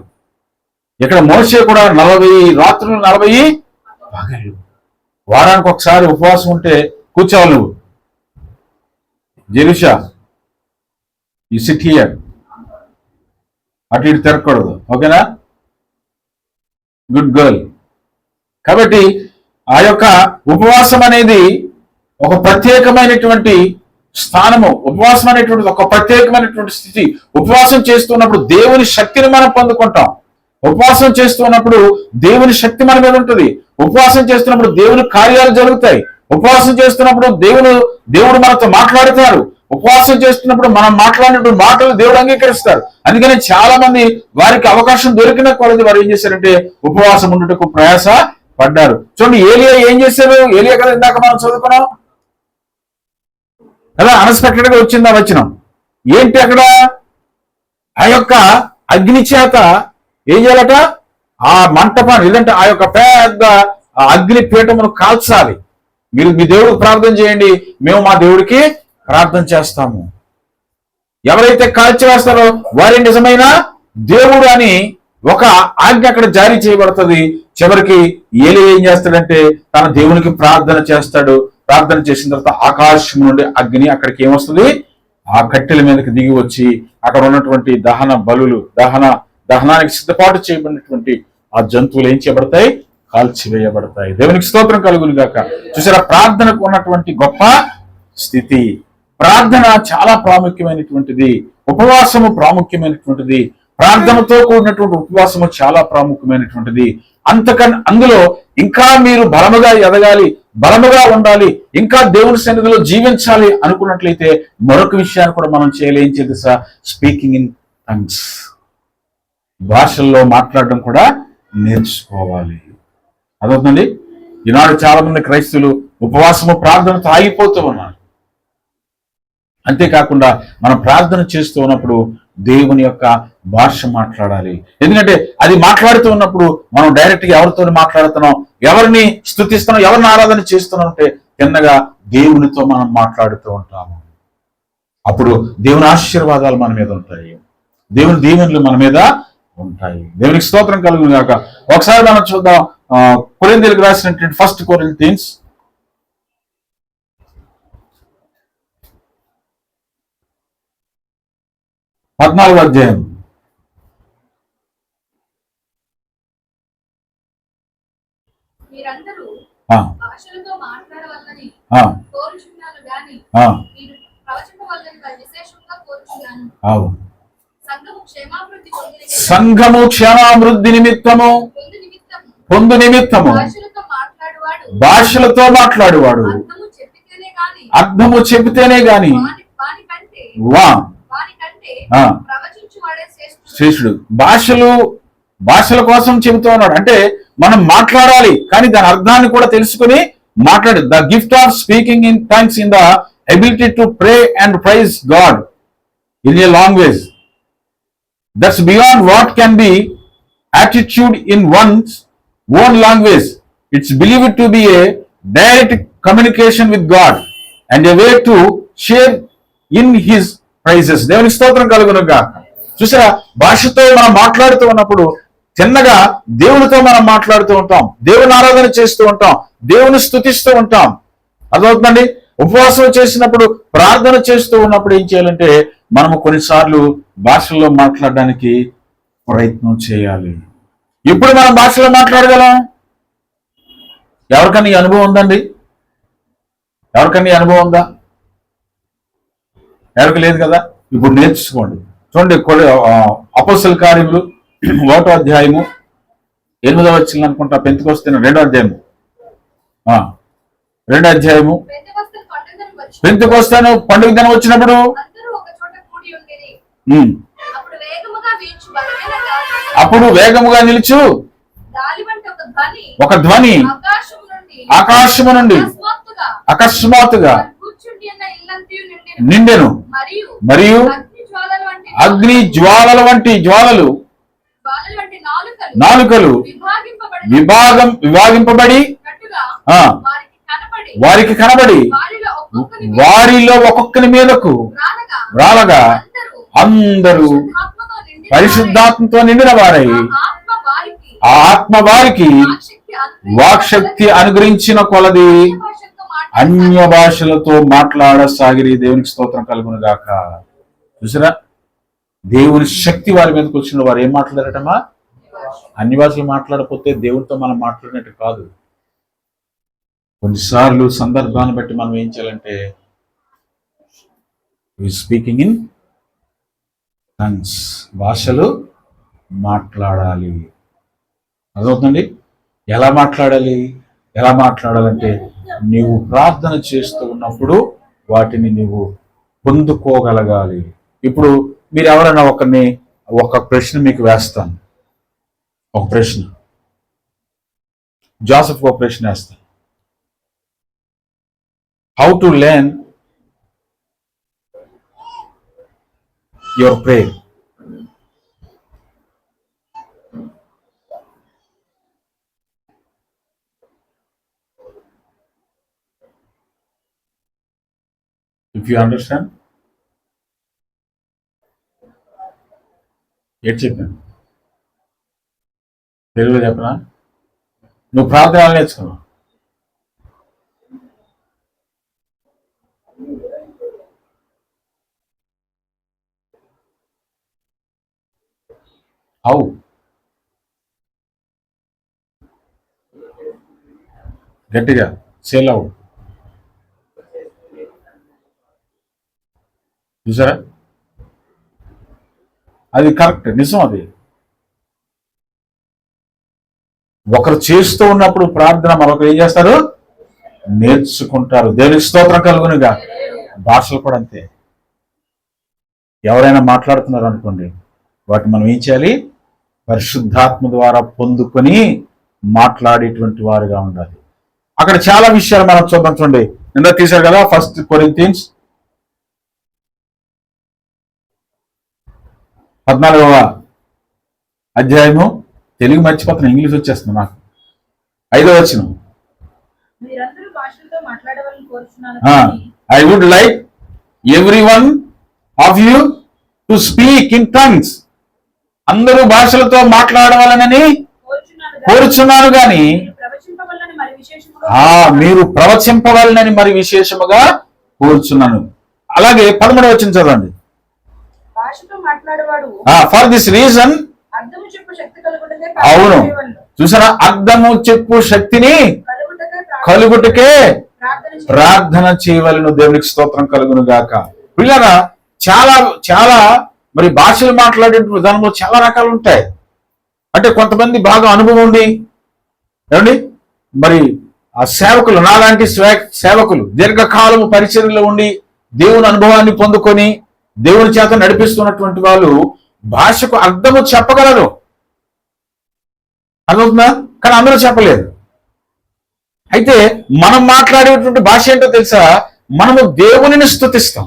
ఇక్కడ మోషే కూడా 40 రాత్రులు 40 పగళ్ళు. వారానికి ఒకసారి ఉపవాసం ఉంటే కూర్చోవాలి నువ్వు. జెరూషా, ఈ సిట్ హియర్, అటు ఇటు తిరగకూడదు. ఓకేనా? Good girl. కాబట్టి ఆ యొక్క ఉపవాసం అనేది ఒక ప్రత్యేకమైనటువంటి స్థానము. ఉపవాసం అనేటువంటి ఒక ప్రత్యేకమైనటువంటి స్థితి. ఉపవాసం చేస్తున్నప్పుడు దేవుని శక్తిని మనం పొందుకుంటాం. ఉపవాసం చేస్తున్నప్పుడు దేవుని శక్తి మన మీద ఉంటుంది. ఉపవాసం చేస్తున్నప్పుడు దేవుని కార్యాలు జరుగుతాయి. ఉపవాసం చేస్తున్నప్పుడు దేవుడు మనతో మాట్లాడతారు. ఉపవాసం చేస్తున్నప్పుడు మనం మాట్లాడినప్పుడు మాటలు దేవుడు అంగీకరిస్తారు. అందుకని చాలా మంది వారికి అవకాశం దొరికిన కొలది వారు ఏం చేశారంటే ఉపవాసం ఉండుటకు ప్రయాస పడ్డారు. చూడండి, ఏలియా ఏం చేశారు? ఏలియా కదా ఇందాక మనం చదువుకున్నాం కదా, అన్ఎక్స్పెక్టెడ్ గా వచ్చిందా వచనం ఏంటి? అక్కడ ఆ యొక్క అగ్ని చేత ఏం చేయాలట? ఆ మంటపాన్ని, లేదంటే ఆ యొక్క పెద్ద అగ్ని పీఠమును కాల్చాలి. మీరు మీ దేవుడికి ప్రార్థన చేయండి, మేము మా దేవుడికి ప్రార్థన చేస్తాము. ఎవరైతే కాల్చివేస్తారో వారి నిజమైన దేవుడు అని ఒక ఆజ్ఞ అక్కడ జారీ చేయబడుతుంది. చివరికి ఏలియా ఏం చేస్తాడంటే తన దేవునికి ప్రార్థన చేస్తాడు. ప్రార్థన చేసిన తర్వాత ఆకాశం నుండి అగ్ని అక్కడికి ఏమొస్తుంది? ఆ కట్టెల మీదకి దిగి వచ్చి అక్కడ ఉన్నటువంటి దహన బలులు, దహనానికి సిద్ధపాటు చేయబడినటువంటి ఆ జంతువులు ఏం చేయబడతాయి? కాల్చివేయబడతాయి. దేవునికి స్తోత్రం కలుగును గాక. చూసారా, ప్రార్థనకు ఉన్నటువంటి గొప్ప స్థితి. ప్రార్థన చాలా ప్రాముఖ్యమైనటువంటిది. ఉపవాసము ప్రాముఖ్యమైనటువంటిది. ప్రార్థనతో కూడినటువంటి ఉపవాసము చాలా ప్రాముఖ్యమైనటువంటిది. అందులో ఇంకా మీరు బలముగా ఎదగాలి, బలముగా ఉండాలి, ఇంకా దేవుని సన్నిధిలో జీవించాలి అనుకున్నట్లయితే మరొక విషయాన్ని కూడా మనం ఏం తెలుసా? స్పీకింగ్ ఇన్ టంగ్స్, భాషల్లో మాట్లాడడం కూడా నేర్చుకోవాలి. అదవుతుంది. ఈనాడు చాలా మంది క్రైస్తవులు ఉపవాసము ప్రార్థనతో ఆగిపోతూ ఉన్నారు. అంతేకాకుండా మనం ప్రార్థన చేస్తూ ఉన్నప్పుడు దేవుని యొక్క భాష మాట్లాడాలి. ఎందుకంటే అది మాట్లాడుతూ ఉన్నప్పుడు మనం డైరెక్ట్ గా ఎవరితో మాట్లాడుతున్నాం, ఎవరిని స్తుతిస్తున్నాం, ఎవరిని ఆరాధన చేస్తున్నాం అంటే తిన్నగా దేవునితో మనం మాట్లాడుతూ ఉంటాము. అప్పుడు దేవుని ఆశీర్వాదాలు మన మీద ఉంటాయి, దేవుని దీవెనలు మన మీద ఉంటాయి. దేవునికి స్తోత్రం కలుగును గాక. ఒకసారి మనం చూద్దాం కొరింథీయులకు రాసినటువంటి 1 Corinthians 14వ అధ్యాయం. సంఘము క్షేమాభివృద్ధి నిమిత్తము పొందు నిమిత్తము భాషలతో మాట్లాడువాడు అర్థము చెబితేనే గాని శ్రేష్ఠుడు. భాషల కోసం చెబుతూ ఉన్నాడు. అంటే మనం మాట్లాడాలి, కానీ దాని అర్థాన్ని కూడా తెలుసుకుని మాట్లాడు. The gift of speaking in tongues in the ability to pray and praise God in a language that's beyond what can be attitude in one's own language. It's believed to be a direct communication with God and a way to share in his praises. దేవునికి స్తోత్రం కలుగును గాక. చూసారా, భాషతో మనం మాట్లాడుతూ ఉన్నప్పుడు చిన్నగా దేవునితో మనం మాట్లాడుతూ ఉంటాం, దేవుని ఆరాధన చేస్తూ ఉంటాం, దేవుని స్తుతిస్తూ ఉంటాం. అర్థమవుతుందండి. ఉపవాసం చేసినప్పుడు, ప్రార్థన చేస్తూ ఉన్నప్పుడు ఏం చేయాలంటే మనము కొన్నిసార్లు భాషల్లో మాట్లాడడానికి ప్రయత్నం చేయాలి. ఇప్పుడు మనం భాషలో మాట్లాడగలం? ఎవరికన్నా ఈ అనుభవం ఉందండి? ఎవరికన్నా ఈ అనుభవం ఉందా? ఎవరికి లేదు కదా. ఇప్పుడు నేర్చుకోండి. చూడండి, అపోస్తల కార్యములు 1వ అధ్యాయము 8వ వచనం అనుకుంటా. పెంతెకొస్తు 2వ అధ్యాయము 2వ అధ్యాయము పెంతెకొస్తు పండుగ దినం వచ్చినప్పుడు అప్పుడు వేగముగా నిలుచు ఒక ధ్వని ఆకాశము నుండి అకస్మాత్తుగా నిండెను, మరియు అగ్ని జ్వాలల వంటి జ్వాలలు నాలుకలు విభాగింపబడి వారికి కనబడి వారిలో ఒక్కొక్కరి మీదకు రాలగా అందరూ పరిశుద్ధాత్మతో నిండిన వారై ఆ ఆత్మ వారికి వాక్శక్తి అనుగ్రహించిన కొలది అన్య భాషలతో మాట్లాడసాగిరి. దేవునికి స్తోత్రం కలుగును గాక. చూసారా, దేవుని శక్తి వారి మీదకి వచ్చిన వారు ఏం మాట్లాడారటమా? అన్ని భాషలు మాట్లాడకపోతే దేవునితో మనం మాట్లాడినట్టు కాదు. కొన్నిసార్లు సందర్భాన్ని బట్టి మనం ఏం చేయాలంటే స్పీకింగ్ ఇన్ టంగ్స్, భాషలు మాట్లాడాలి. అర్థమవుతుంది. ఎలా మాట్లాడాలి? ఎలా మాట్లాడాలంటే నీవు ప్రార్థన చేస్తూ ఉన్నప్పుడు వాటిని నీవు పొందుకోగలగాలి. ఇప్పుడు మీరు ఎవరైనా ఒక ప్రశ్న మీకు వేస్తాను. ఒక ప్రశ్న జోసెఫ్ ఒక ప్రశ్న వేస్తాను. How to learn your prayer? If you understand, ఏంటి చెప్పాను? తెలుగులో చెప్పనా? నువ్వు ప్రార్థన ఎలా నేర్చుకున్నావు? హౌ? గట్టిగా సేల్ అవుట్. చూసారా? అది కరెక్ట్, నిజం. అది ఒకరు చేస్తూ ఉన్నప్పుడు ప్రార్థన మరొకరు ఏం చేస్తారు? నేర్చుకుంటారు. దేవునికి స్తోత్రం కలుగునుగా. భాషలు కూడా అంతే. ఎవరైనా మాట్లాడుతున్నారు అనుకోండి, వాటిని మనం ఏం చేయాలి? పరిశుద్ధాత్మ ద్వారా పొందుకొని మాట్లాడేటువంటి వారుగా ఉండాలి. అక్కడ చాలా విషయాలు మనం చూద్దాం. చూడండి, ఇందాక తీశారు కదా 1 Corinthians 14వ అధ్యాయము. తెలుగు మర్చిపోతున్నా, ఇంగ్లీష్ వచ్చేస్తుంది నాకు. 5వ వచనం. I would like every one of you to speak in tongues. అందరూ భాషలతో మాట్లాడవాలనని కోరుచున్నాను గాని మీరు ప్రవచింపవాలని మరి విశేషముగా కోరుచున్నాను. అలాగే 13వ వచనం చదవండి. For this reason. అవును, చూసారా? అర్థము చెప్పు శక్తిని కలుగుటకే ప్రార్థన చేయవలెను. దేవునికి స్తోత్రం కలుగును గాక. పిల్లరా, చాలా చాలా మరి భాషలు మాట్లాడే విధానంలో చాలా రకాలు ఉంటాయి. అంటే కొంతమంది బాగా అనుభవం ఉండి, ఏమండి, మరి ఆ సేవకులు, నాలాంటి సేవకులు దీర్ఘకాలము పరిచర్యలో ఉండి దేవుని అనుభవాన్ని పొందుకొని దేవుని చేత నడిపిస్తున్నటువంటి వాళ్ళు భాషకు అర్థము చెప్పగలరు. అర్థమవుతుందా? కానీ అందరూ చెప్పలేరు. అయితే మనం మాట్లాడేటువంటి భాష ఏంటో తెలుసా? మనము దేవునిని స్తుతిస్తాం.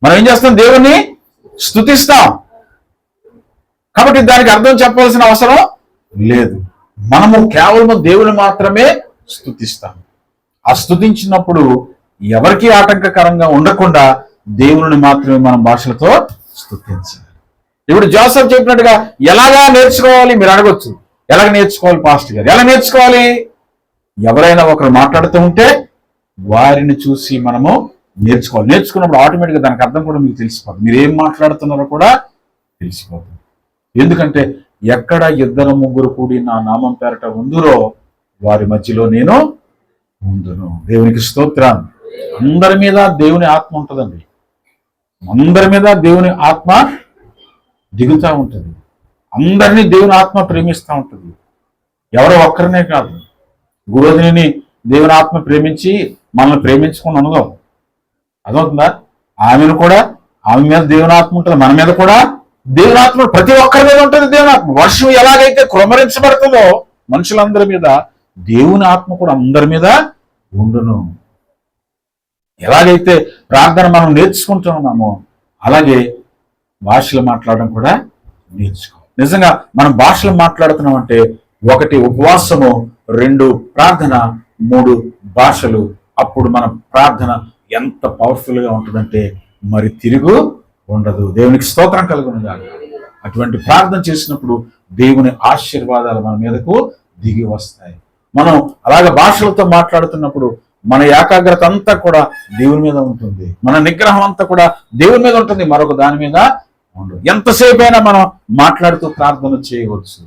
మనం ఏం చేస్తాం? దేవుణ్ణి స్తుతిస్తాం. కాబట్టి దానికి అర్థం చెప్పవలసిన అవసరం లేదు. మనము కేవలము దేవుని మాత్రమే స్తుతిస్తాం. ఆ స్తుతించినప్పుడు ఎవరికి ఆటంకకరంగా ఉండకుండా దేవుని మాత్రమే మనం భాషలతో స్తుతించాలి. ఇప్పుడు జోసెఫ్ చెప్పినట్టుగా ఎలాగా నేర్చుకోవాలి మీరు అడగొచ్చు. ఎలాగ నేర్చుకోవాలి పాస్టర్ గారు? ఎలా నేర్చుకోవాలి? ఎవరైనా ఒకరు మాట్లాడుతూ ఉంటే వారిని చూసి మనము నేర్చుకోవాలి. నేర్చుకున్నప్పుడు ఆటోమేటిక్గా దానికి అర్థం కూడా మీకు తెలిసిపోతుంది. మీరు ఏం మాట్లాడుతున్నారో కూడా తెలిసిపోతుంది. ఎందుకంటే ఎక్కడ 2-3 కూడి నా నామం పేరట ఉందురో వారి మధ్యలో నేను ఉందును. దేవునికి స్తోత్రం. అందరి మీద దేవుని ఆత్మ ఉంటుందండి. అందరి మీద దేవుని ఆత్మ దిగుతూ ఉంటుంది. అందరినీ దేవుని ఆత్మ ప్రేమిస్తూ ఉంటుంది. ఎవరో ఒక్కరినే కాదు. గురువుని దేవుని ఆత్మ ప్రేమించి మనల్ని ప్రేమించుకుని ఉన్నదో అదవుతుందా? ఆమెను కూడా, ఆమె మీద దేవుని ఆత్మ ఉంటుంది, మన మీద కూడా దేవుని ఆత్మ ప్రతి ఒక్కరి మీద ఉంటుంది. దేవుని ఆత్మ వర్షం ఎలాగైతే కృమరించబడుతుందో మనుషులందరి మీద, దేవుని ఆత్మ కూడా అందరి మీద ఉండును. ఎలాగైతే ప్రార్థన మనం నేర్చుకుంటున్నామో అలాగే భాషలు మాట్లాడడం కూడా నేర్చుకో. నిజంగా మనం భాషలు మాట్లాడుతున్నాం అంటే 1 ఉపవాసము, 2 ప్రార్థన, 3 భాషలు. అప్పుడు మన ప్రార్థన ఎంత పవర్ఫుల్ గా ఉంటుందంటే మరి తిరుగు ఉండదు. దేవునికి స్తోత్రం కలుగును గాక. అటువంటి ప్రార్థన చేసినప్పుడు దేవుని ఆశీర్వాదాలు మన మీదకు దిగి వస్తాయి. మనం అలాగే భాషలతో మాట్లాడుతున్నప్పుడు మన ఏకాగ్రత అంతా కూడా దేవుని మీద ఉంటుంది. మన నిగ్రహం అంతా కూడా దేవుని మీద ఉంటుంది, మరొక దాని మీద ఉండదు. ఎంతసేపు అయినా మనం మాట్లాడుతూ ప్రార్థన చేయవచ్చు.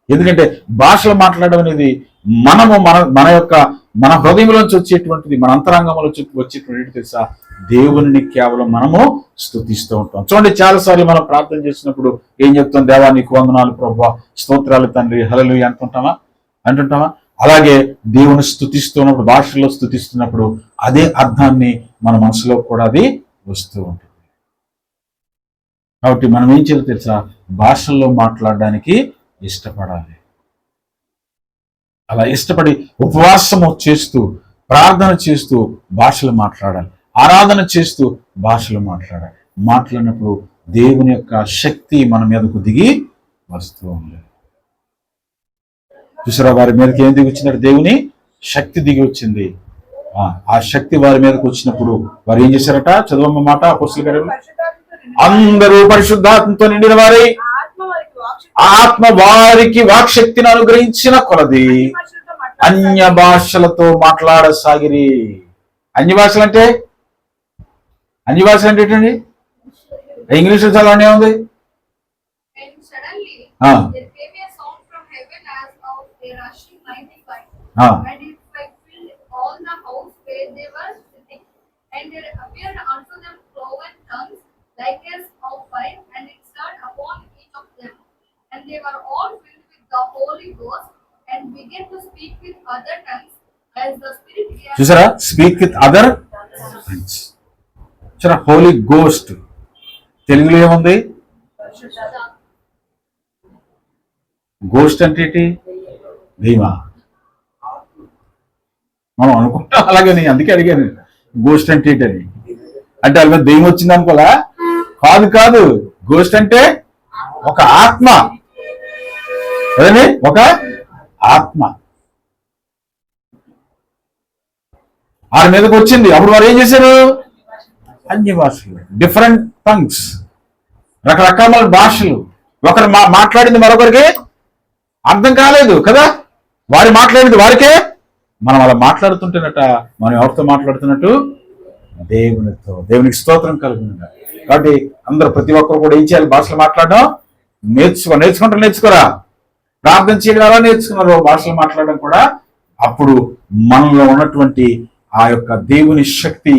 ఎందుకంటే భాషలు మాట్లాడడం అనేది మనము మన హృదయంలోంచి వచ్చేటువంటిది, మన అంతరంగంలో వచ్చేటువంటి తెలుసా? దేవుని కేవలం మనము స్తుతిస్తూ ఉంటాం. చూడండి, చాలాసార్లు మనం ప్రార్థన చేసినప్పుడు ఏం చెప్తాం? దేవా నీకు వందనాలు ప్రభువా, స్తోత్రాలు తండ్రి, హల్లెలూయా అంటుంటామా? అలాగే దేవుని స్తుతిస్తున్నప్పుడు, భాషలో స్తుతిస్తున్నప్పుడు అదే అర్థాన్ని మన మనసులో కూడా అది వస్తూ ఉంటుంది. కాబట్టి మనం ఏం చేయాలో తెలుసా? భాషల్లో మాట్లాడడానికి ఇష్టపడాలి. అలా ఇష్టపడి ఉపవాసము చేస్తూ, ప్రార్థన చేస్తూ భాషలు మాట్లాడాలి, ఆరాధన చేస్తూ భాషలు మాట్లాడాలి. మాట్లాడినప్పుడు దేవుని యొక్క శక్తి మన మీదకు దిగి వస్తూ ఉంది. చూసారా, వారి మీదకి ఏం దిగి వచ్చిందంటే దేవుని శక్తి దిగి వచ్చింది. ఆ శక్తి వారి మీదకి వచ్చినప్పుడు వారు ఏం చేశారట? చదవమ్మ మాట, అపోస్తలుల కార్యములు. అందరూ పరిశుద్ధాత్మతో నిండిన వారై ఆత్మ వారికి వాక్శక్తిని అనుగ్రహించిన కొలది అన్య భాషలతో మాట్లాడసాగిరి. అన్య భాషలు అంటే ఏంటండి? ఇంగ్లీష్ చదవనే ఉంది. like as of fire, and it sat upon each of them. And they were all filled with the Holy Ghost, and began to speak with other tongues as the Spirit gave. చూసారా, speak with other tongues. చూసారా, Holi ghost తెలుగులో ఏముంది? Ghost అంటే ఏంటి? దైవా. మనం అనుకుంటాం అలాగని, అందుకే అడిగాను గోస్ట్ అంటే ఏంటని. అంటే అలా దెయ్యం వచ్చింది అనుకోలా? కాదు. గోస్ట్ అంటే ఒక ఆత్మ, అదే ఒక ఆత్మ వారి మీదకి వచ్చింది. అప్పుడు వారు ఏం చేశారు? అన్య భాషలు, డిఫరెంట్ టంగ్స్, రకరకాల భాషలు. ఒకరు మాట్లాడింది మరొకరికి అర్థం కాలేదు కదా. వారు మాట్లాడింది వారికే. మనం అలా మాట్లాడుతుంటేనట మనం ఎవరితో మాట్లాడుతున్నట్టు? దేవునితో. దేవునికి స్తోత్రం కలుగుతుంది. కాబట్టి అందరూ, ప్రతి ఒక్కరు కూడా ఏం చేయాలి? భాషలు మాట్లాడడం నేర్చుకోరా. ప్రార్థన చేయడం ఎలా నేర్చుకున్నారు? భాషలు మాట్లాడడం కూడా. అప్పుడు మనలో ఉన్నటువంటి ఆ యొక్క దేవుని శక్తి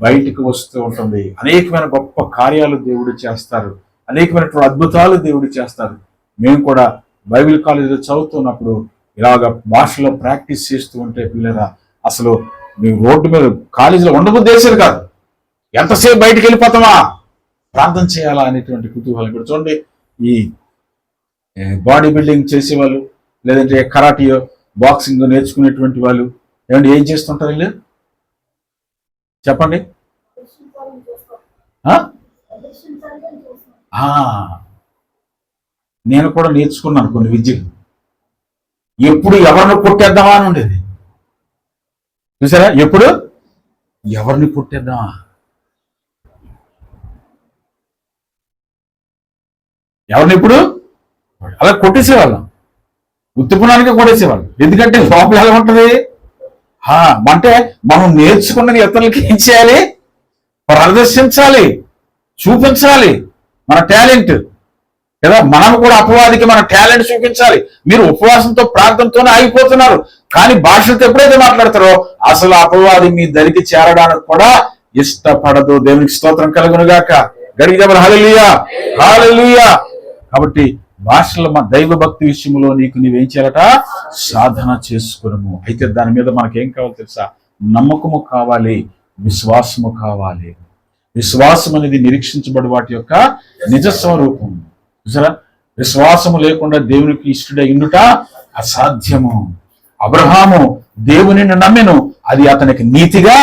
బయటికి వస్తూ ఉంటుంది. అనేకమైన గొప్ప కార్యాలు దేవుడు చేస్తారు, అనేకమైనటువంటి అద్భుతాలు దేవుడు చేస్తారు. మేము కూడా బైబిల్ కాలేజీలో చదువుతున్నప్పుడు ఇలాగ భాషలో ప్రాక్టీస్ చేస్తూ ఉంటే పిల్లరా, అసలు మేము రోడ్డు మీద కాలేజీలో ఉండబుద్దేశారు కాదు. ఎంతసేపు బయటికి వెళ్ళిపోతామా, ప్రార్థన చేయాలా అనేటువంటి కుతూహలం. ఇప్పుడు చూడండి, ఈ బాడీ బిల్డింగ్ చేసేవాళ్ళు, లేదంటే కరాటియో, బాక్సింగ్ నేర్చుకునేటువంటి వాళ్ళు ఏమంటే ఏం చేస్తుంటారు వీళ్ళు? చెప్పండి. నేను కూడా నేర్చుకున్నాను కొన్ని విద్యలు. ఎప్పుడు ఎవరిని కొట్టేద్దామా అని ఉండేది. చూసారా, ఎప్పుడు ఎవరిని కొట్టేద్దామా, ఎవరిని ఇప్పుడు అలా కొట్టేసేవాళ్ళం. ఉత్తిపునానికి కొట్టేసేవాళ్ళం. ఎందుకంటే లోపల ఎలా ఉంటుంది అంటే మనం నేర్చుకున్నది ఇతరులకి ఏం చేయాలి? ప్రదర్శించాలి, చూపించాలి మన టాలెంట్ కదా. మనం కూడా అపవాదికి మన టాలెంట్ చూపించాలి. మీరు ఉపవాసంతో ప్రార్థనతోనే ఆగిపోతున్నారు, కానీ భాషలతో ఎప్పుడైతే మాట్లాడతారో అసలు అపవాది మీ దరికి చేరడానికి కూడా ఇష్టపడదు. దేవునికి స్తోత్రం కలుగునుగాక. గడికి చెప్పాలి హల్లెలూయా, హల్లెలూయా. కాబట్టి భాషల దైవ భక్తి విషయంలో నీవేం చేయాలట? సాధన చేసుకునము. అయితే దాని మీద మనకేం కావాలి తెలుసా? నమ్మకము కావాలి, విశ్వాసము కావాలి. విశ్వాసం అనేది నిరీక్షించబడి వాటి యొక్క నిజ స్వరూపం. చూసారా, విశ్వాసము లేకుండా దేవునికి ఇష్టడై ఉండుట అసాధ్యము. అబ్రహాము దేవునిని నమ్మెను, అది అతనికి నీతిగా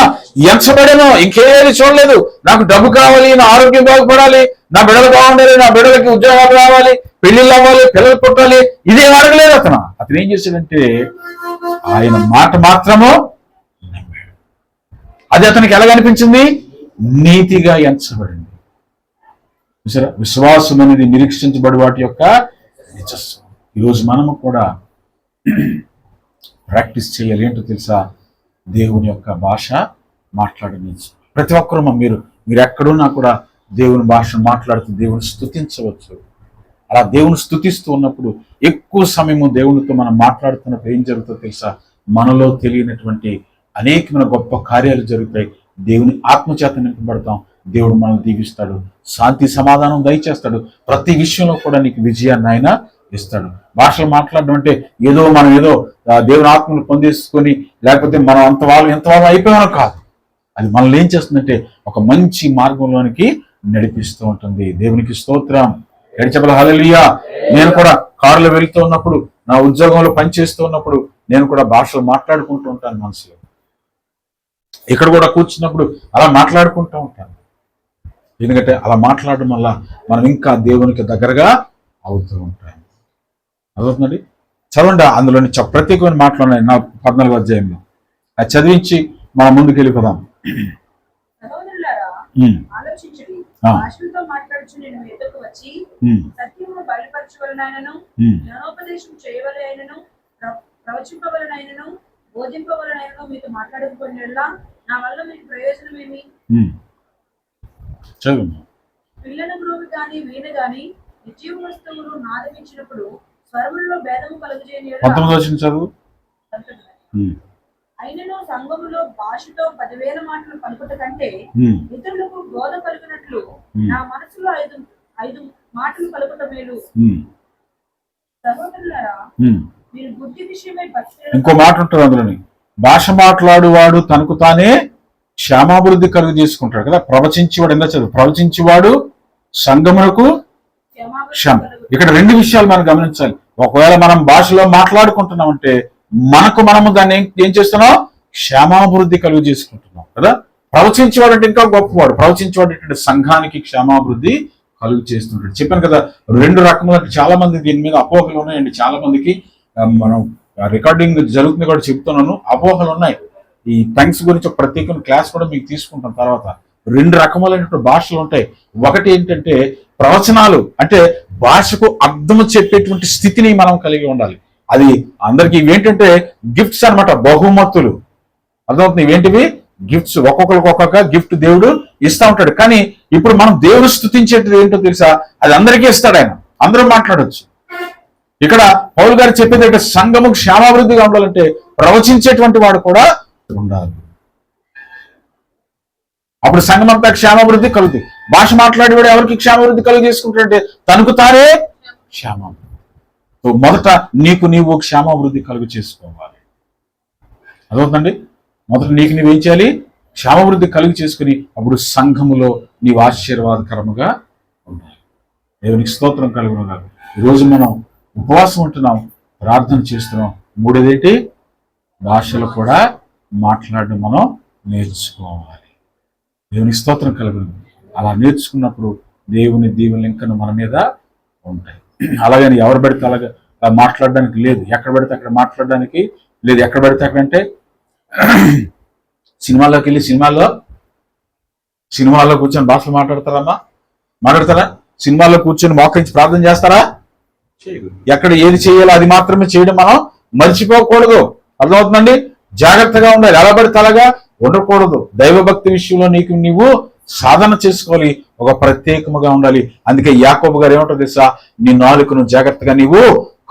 ఎంచబడెను. ఇంకేది చూడలేదు. నాకు డబ్బు కావాలి, నా ఆరోగ్యం బాగుపడాలి, నా బిడ్డలు బాగుండాలి, నా బిడ్డలకి ఉద్యోగాలు రావాలి, పెళ్లిళ్ళు అవ్వాలి, పిల్లలు పుట్టాలి, ఇదేం అడగలేదు. అతను ఏం చేశాడంటే ఆయన మాట మాత్రము నమ్మాడు. అది అతనికి ఎలా కనిపించింది? నీతిగా ఎంచబడింది. చూసారా, విశ్వాసం అనేది నిరీక్షించబడి వాటి యొక్క నిజస్వం. ఈరోజు మనము కూడా ప్రాక్టీస్ చేయాలి. ఏంటో తెలుసా? దేవుని యొక్క భాష మాట్లాడని ప్రతి ఒక్కరూ మీరు ఎక్కడున్నా కూడా దేవుని భాషను మాట్లాడుతూ దేవుని స్తుతించవచ్చు. అలా దేవుని స్తుతిస్తూ ఉన్నప్పుడు ఎక్కువ సమయము దేవునితో మనం మాట్లాడుతున్నప్పుడు ఏం జరుగుతుందో తెలుసా? మనలో తెలియనటువంటి అనేకమైన గొప్ప కార్యాలు జరుగుతాయి. దేవుని ఆత్మచేత నింపబడతాం. దేవుడు మనల్ని దీవిస్తాడు, శాంతి సమాధానం దయచేస్తాడు. ప్రతి విషయంలో కూడా నీకు విజయాన్ని ఆయన ఇస్తాడు. భాషలు మాట్లాడడం అంటే మనం ఏదో దేవుని ఆత్మను పొందేసుకొని లేకపోతే మనం ఎంత వాళ్ళు అయిపోయామో కాదు. అది మనల్ని ఏం చేస్తుందంటే ఒక మంచి మార్గంలోనికి నడిపిస్తూ ఉంటుంది. దేవునికి స్తోత్రం. ఎడిచబల హల్లెలూయా. నేను కూడా కారులో వెళ్తూ ఉన్నప్పుడు, నా ఉద్యోగంలో పనిచేస్తూ ఉన్నప్పుడు నేను కూడా భాషలు మాట్లాడుకుంటూ ఉంటాను మనసులో. ఇక్కడ కూడా కూర్చున్నప్పుడు అలా మాట్లాడుకుంటూ ఉంటాను. ఎందుకంటే అలా మాట్లాడడం వల్ల మనం ఇంకా దేవునికి దగ్గరగా అవుతూ ఉంటాం. అదవుతుందండి. చదవండి, అందులోని ప్రత్యేకమైన మాటలు ఉన్నాయి నా 14వ అధ్యాయంలో. అది చదివించి మనం ముందుకు వెళ్ళిపోదాం. ఆలోచించుడి, భాషలతో మాట్లాడుచు నేను మీ ఎదుకు వచ్చి సత్యమును బయలుపరచవలనైనను, జ్ఞానోపదేశం చేయవలనైనను, ప్రవచింపవలనైనను, బోధింపవలనైనను మీతో మాట్లాడకపోయినట్లా నా వల్ల మీకు ప్రయోజనమేమి? పిల్లను గ్రోవి గాని వీణ గాని నిర్జీవ వస్తువులు నాదమించినప్పుడు స్వరములలో భేదము కలుగజేయని అయినను సంఘములో భాషతో 10,000 మాటలు పలుకుట కంటే ఇతరులకు బోధ పలుకున్నట్లు నా మనసులో ఐదు మాటలు పలుకుట మేలు. సహోదరులారా, మీరు బుద్ధి విషయమై ఇంకో మాట ఉంటుంది అందులోని, భాష మాట్లాడువాడు తనకు తానే క్షేమాభివృద్ధి కలుగు చేసుకుంటాడు కదా. ప్రవచించేవాడు ఎంత చదువు, ప్రవచించేవాడు సంఘమునకు క్షేమ. ఇక్కడ 2 విషయాలు మనం గమనించాలి. ఒకవేళ మనం భాషలో మాట్లాడుకుంటున్నామంటే మనము దాన్ని ఏం చేస్తున్నాం, క్షేమాభివృద్ధి కలుగు చేసుకుంటున్నాం కదా. ప్రవచించేవాడు అంటే ఇంకా గొప్పవాడు. ప్రవచించేవాడు అంటే సంఘానికి క్షేమాభివృద్ధి కలుగు చేస్తుంటాడు. చెప్పాను కదా, 2 రకముల, చాలా మంది దీని మీద అపోహలు ఉన్నాయండి. చాలా మందికి మనం రికార్డింగ్ జరుగుతుంది కూడా చెప్తున్నాను, అపోహలు ఉన్నాయి. ఈ టంగ్స్ గురించి ఒక ప్రత్యేకమైన క్లాస్ కూడా మీకు తీసుకుంటాం తర్వాత. 2 రకములైనటువంటి భాషలు ఉంటాయి. ఒకటి ఏంటంటే ప్రవచనాలు, అంటే భాషకు అర్థము చెప్పేటువంటి స్థితిని మనం కలిగి ఉండాలి. అది అందరికి ఇవేంటంటే గిఫ్ట్స్ అన్నమాట, బహుమతులు. అర్థమవుతుంది, ఇవేంటివి గిఫ్ట్స్. ఒక్కొక్కరికి ఒక్కొక్క గిఫ్ట్ దేవుడు ఇస్తూ ఉంటాడు. కానీ ఇప్పుడు మనం దేవుడు స్తుతించేది ఏంటో తెలుసా, అది అందరికీ ఇస్తాడు ఆయన, అందరూ మాట్లాడొచ్చు. ఇక్కడ పౌలు గారు చెప్పేది అంటే సంఘము క్షేమాభివృద్ధిగా ఉండాలంటే ప్రవచించేటువంటి వాడు కూడా ఉండాలి. అప్పుడు సంఘం అంతా క్షేమాభివృద్ధి కలుగుతుంది. భాష మాట్లాడేవాడు ఎవరికి క్షేమాభివృద్ధి కలుగు చేసుకుంటాడంటే తనకు తానే క్షేమాభివృద్ధి. మొదట నీవు క్షేమాభివృద్ధి కలుగు చేసుకోవాలి. అదవుతుందండి. మొదట నీవేం చేయాలి, క్షేమాభివృద్ధి కలుగు చేసుకుని అప్పుడు సంఘములో నీవు ఆశీర్వాదకరముగా ఉండాలి. దేవునికి స్తోత్రం కలుగునుగాక. ఈరోజు మనం ఉపవాసం ఉంటున్నాం, ప్రార్థన చేస్తున్నాం. 3వ భాషలు కూడా మాట్లాడడం మనం నేర్చుకోవాలి. దేవునికి స్తోత్రం కలుగును. అలా నేర్చుకున్నప్పుడు దేవుని దీవెనలు ఇంకా మన మీద ఉంటాయి. అలాగని ఎవరు పడితే అలాగా మాట్లాడడానికి లేదు, ఎక్కడ పడితే అక్కడ మాట్లాడడానికి లేదు. ఎక్కడ పడితే అక్కడంటే సినిమాల్లోకి వెళ్ళి సినిమాల్లో కూర్చొని భాషలు మాట్లాడతారా? సినిమాల్లో కూర్చొని మోకరించి ప్రార్థన చేస్తారా? ఎక్కడ ఏది చేయాలో అది మాత్రమే చేయడం మనం మర్చిపోకూడదు. అర్థమవుతుందండి. జాగ్రత్తగా ఉండాలి. ఎలా పడితే అలాగా ఉండకూడదు. దైవభక్తి విషయంలో నీవు సాధన చేసుకోవాలి, ఒక ప్రత్యేకముగా ఉండాలి. అందుకే యాకోబు గారు ఏమంటారు తెలుసా, నీ నాలుకను జాగ్రత్తగా నీవు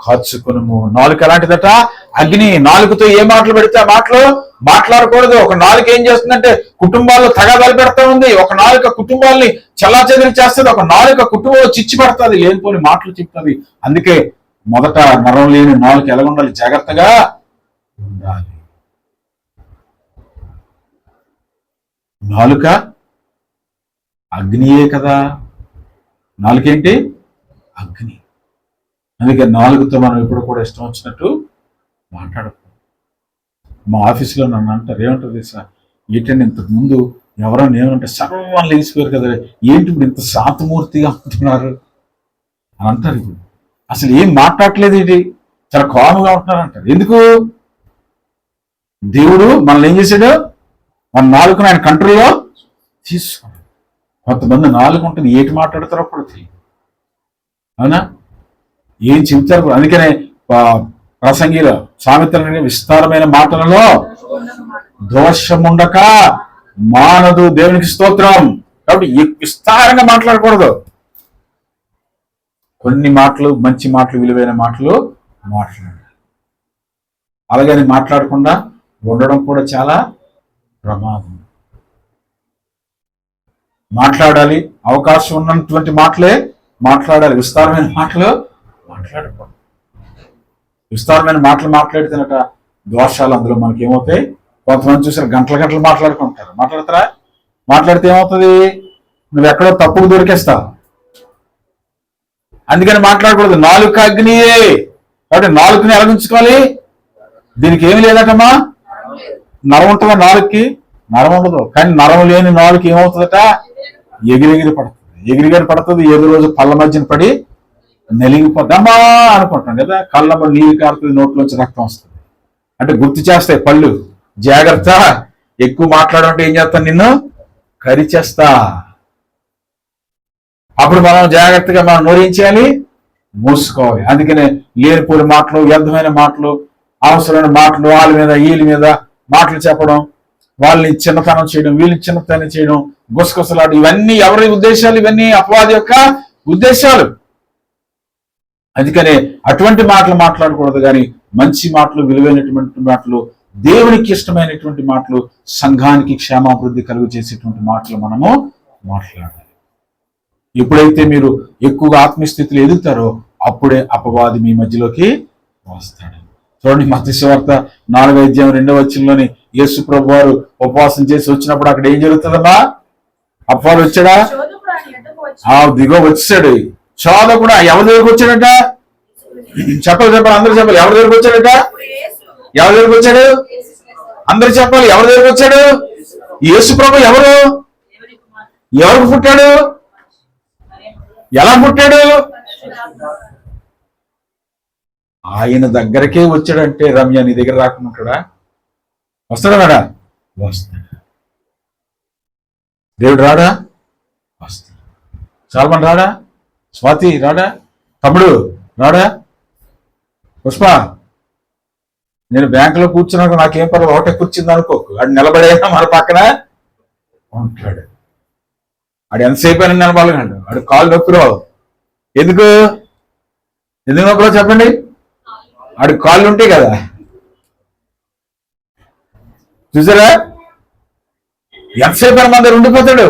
కాచుకును. నాలుక ఎలాంటిదట, అగ్ని. నాలుకతో ఏ మాటలు పెడితే ఆ మాటలు మాట్లాడకూడదు. ఒక నాలుక ఏం చేస్తుందంటే కుటుంబాల్లో తగాదాలు పెడతా ఉంది. ఒక నాలుక కుటుంబాల్ని చెల్లాచెదరి చేస్తుంది. ఒక నాలుక కుటుంబంలో చిచ్చి పడుతుంది, లేనిపోని మాటలు చెప్తుంది. అందుకే మొదట మరం లేని నాలుక ఎలా ఉండాలి, జాగ్రత్తగా ఉండాలి. నాలుక అగ్నియే కదా. నాలుకేంటి, అగ్ని. అందుకే నాలుగుతో మనం ఎప్పుడు కూడా ఇష్టం వచ్చినట్టు మాట్లాడకూడదు. మా ఆఫీసులో నన్ను అంటారు, ఏమంటారు తెలుసా, ఏంటంటే ఇంతకుముందు ఎవరైనా ఏమంటే సర్వం లేచిపోయారు కదా, ఏంటి ఇప్పుడు ఇంత శాంతమూర్తిగా ఉంటున్నారు అని అంటారు. ఇప్పుడు అసలు ఏం మాట్లాడట్లేదు, ఏంటి చాలా కాముగా ఉంటున్నారు అంటారు. ఎందుకు? దేవుడు మనల్ని ఏం చేశాడు, మన నాలుగును ఆయన కంట్రోల్లో తీసుకున్నాడు. కొంతమంది నాలుగు ఉంటుంది, ఏటి మాట్లాడతారో కూడా తెలియదు. అవునా, ఏం చెబుతారు. అందుకనే ప్రసంగిలో సామెతలని విస్తారమైన మాటలలో దోషముండక మానదు. దేవునికి స్తోత్రం. కాబట్టి విస్తారంగా మాట్లాడకూడదు. కొన్ని మాటలు, మంచి మాటలు, విలువైన మాటలు మాట్లాడాలి. అలాగని మాట్లాడకుండా ఉండడం కూడా చాలా ప్రమాదం. మాట్లాడాలి, అవకాశం ఉన్నటువంటి మాటలే మాట్లాడాలి. విస్తారమైన మాటలు మాట్లాడకూడదు. విస్తారమైన మాటలు మాట్లాడితేనట దోషాలు అందులో మనకి ఏమవుతాయి? కొంతమంది చూసారు గంటల గంటలు మాట్లాడుకుంటారు. మాట్లాడతారా? మాట్లాడితే ఏమవుతుంది? నువ్వు ఎక్కడో తప్పుకు దొరికేస్తావు. అందుకని మాట్లాడకూడదు. నాలుక అగ్నియే కాబట్టి నాలుకని ఎలా ఉంచుకోవాలి? దీనికి ఏమి లేదటమ్మా, నరం ఉంటుందా నాలుగుకి? నరం ఉండదు. కానీ నరం లేని నాలుగు ఏమవుతుందట? ఎగిరెగిరి పడుతుంది. ఎగిరిగిరి పడుతుంది. ఏదో రోజు పళ్ళ మధ్యన పడి నలిగిపోద్దమ్మా అనుకుంటాం కదా. కళ్ళమ్మ నీళ్ళు కారుతుంది, నోట్లోంచి రక్తం వస్తుంది. అంటే గుర్తు చేస్తాయి పళ్ళు. జాగ్రత్త, ఎక్కువ మాట్లాడంటే ఏం చేస్తాను? నిన్ను కరిచేస్తా. అప్పుడు మనం జాగ్రత్తగా మనం నోరేం చేయాలి? మూసుకోవాలి. అందుకనే లేనిపోని మాటలు, వ్యర్థమైన మాటలు, అవసరమైన మాటలు, వాళ్ళ మీద వీళ్ళ మీద మాటలు చెప్పడం, వాళ్ళని చిన్నతనం చేయడం, వీళ్ళని చిన్నతనం చేయడం, గుసగుసలాడు, ఇవన్నీ ఎవరి ఉద్దేశాలు? ఇవన్నీ అపవాది యొక్క ఉద్దేశాలు. అందుకనే అటువంటి మాటలు మాట్లాడకూడదు. కానీ మంచి మాటలు, విలువైనటువంటి మాటలు, దేవునికి ఇష్టమైనటువంటి మాటలు, సంఘానికి క్షేమాభివృద్ధి కలుగు చేసేటువంటి మాటలు మనము మాట్లాడాలి. ఎప్పుడైతే మీరు ఎక్కువగా ఆత్మీయస్థితిలో ఎదుగుతారో అప్పుడే అపవాది మీ మధ్యలోకి వస్తాడు. చూడండి, మత్తయి సువార్త 4:2 యేసు ప్రభు వారు ఉపవాసం చేసి వచ్చినప్పుడు అక్కడ ఏం జరుగుతుందమ్మా? అపవాది వచ్చాడా? దిగో వచ్చాడు. చోదకుడు ఎవరి దగ్గరకు వచ్చాడట? చెప్పాలి, అందరూ చెప్పాలి. ఎవరి దగ్గరకు వచ్చాడట? ఎవరి దగ్గరకు వచ్చాడు? అందరు చెప్పాలి. ఎవరి దగ్గరకు వచ్చాడు? యేసు ప్రభు ఎవరు? ఎవరికి పుట్టాడు? ఎలా పుట్టాడు? ఆయన దగ్గరకే వచ్చాడంటే రమ్య నీ దగ్గర రాకుండా ఉంటాడా? వస్తాడా? రాడా? వస్తాడు. దేవుడు రాడా? వస్తాడు. సాల్మన్ రాడా? స్వాతి రాడా? తమ్ముడు రాడా? పుష్ప, నేను బ్యాంకులో కూర్చున్నాక నాకేం పర్వాలేదు, ఒకటే కూర్చుంది అనుకోకు. ఆడు నిలబడైనా మన పక్కన ఉంటాడు. ఆడు ఎంతసేపు అయినా నిలబడగలడు. ఆడు కాళ్ళు నొప్పిరో. ఎందుకు నొప్పిరో చెప్పండి? ఆడు కాళ్ళు ఉంటాయి కదా. చూసారా? ఎంతసేపు అయినా మన దగ్గర ఉండిపోతాడు.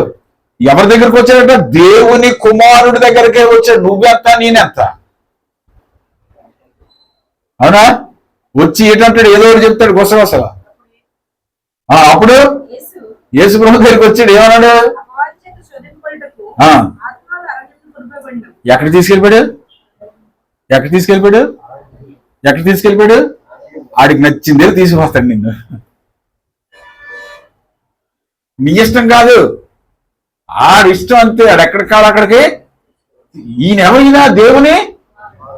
ఎవరి దగ్గరకు వచ్చాడట? దేవుని కుమారుడి దగ్గరకే వచ్చాడు. నువ్వెంత, నేనెంత? అవునా? వచ్చి ఏంటంటాడు? ఏదో ఒకటి చెప్తాడు గుసగుసలా. అప్పుడు యేసు ప్రభు దగ్గరికి వచ్చాడు. ఏమన్నాడు? ఎక్కడ తీసుకెళ్ళిపోయాడు? ఆడికి నచ్చిందే తీసుకొస్తాడు నిన్ను. నీ ఇష్టం కాదు, ఆడి ఇష్టం అంతే. ఆడెక్కడికి కాదు అక్కడికి. ఈయన ఎవరైనా దేవుని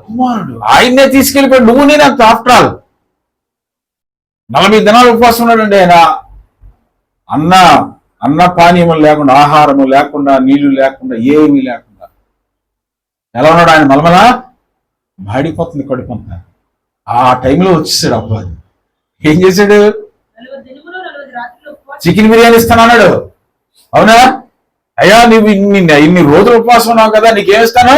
కుమారుడు, ఆయన్నే తీసుకెళ్ళిపోయాడు. నువ్వు నేనంత. ఆఫ్టర్ ఆల్ 40 దినాలు ఉపవాసం ఉన్నాడండి ఆయన. అన్న పానీయము లేకుండా, ఆహారము లేకుండా, నీళ్లు లేకుండా, ఏమీ లేకుండా ఎలా ఉన్నాడు ఆయన? మలమల మాడిపోతుంది కడుపంతా. ఆ టైంలో వచ్చేసాడు అబ్బాయి. ఏం చేశాడు? చికెన్ బిర్యానీ ఇస్తానన్నాడు. అవునా? అయ్యా నువ్వు ఇన్ని రోజులు ఉపవాసం ఉన్నావు కదా, నీకేమిస్తాను?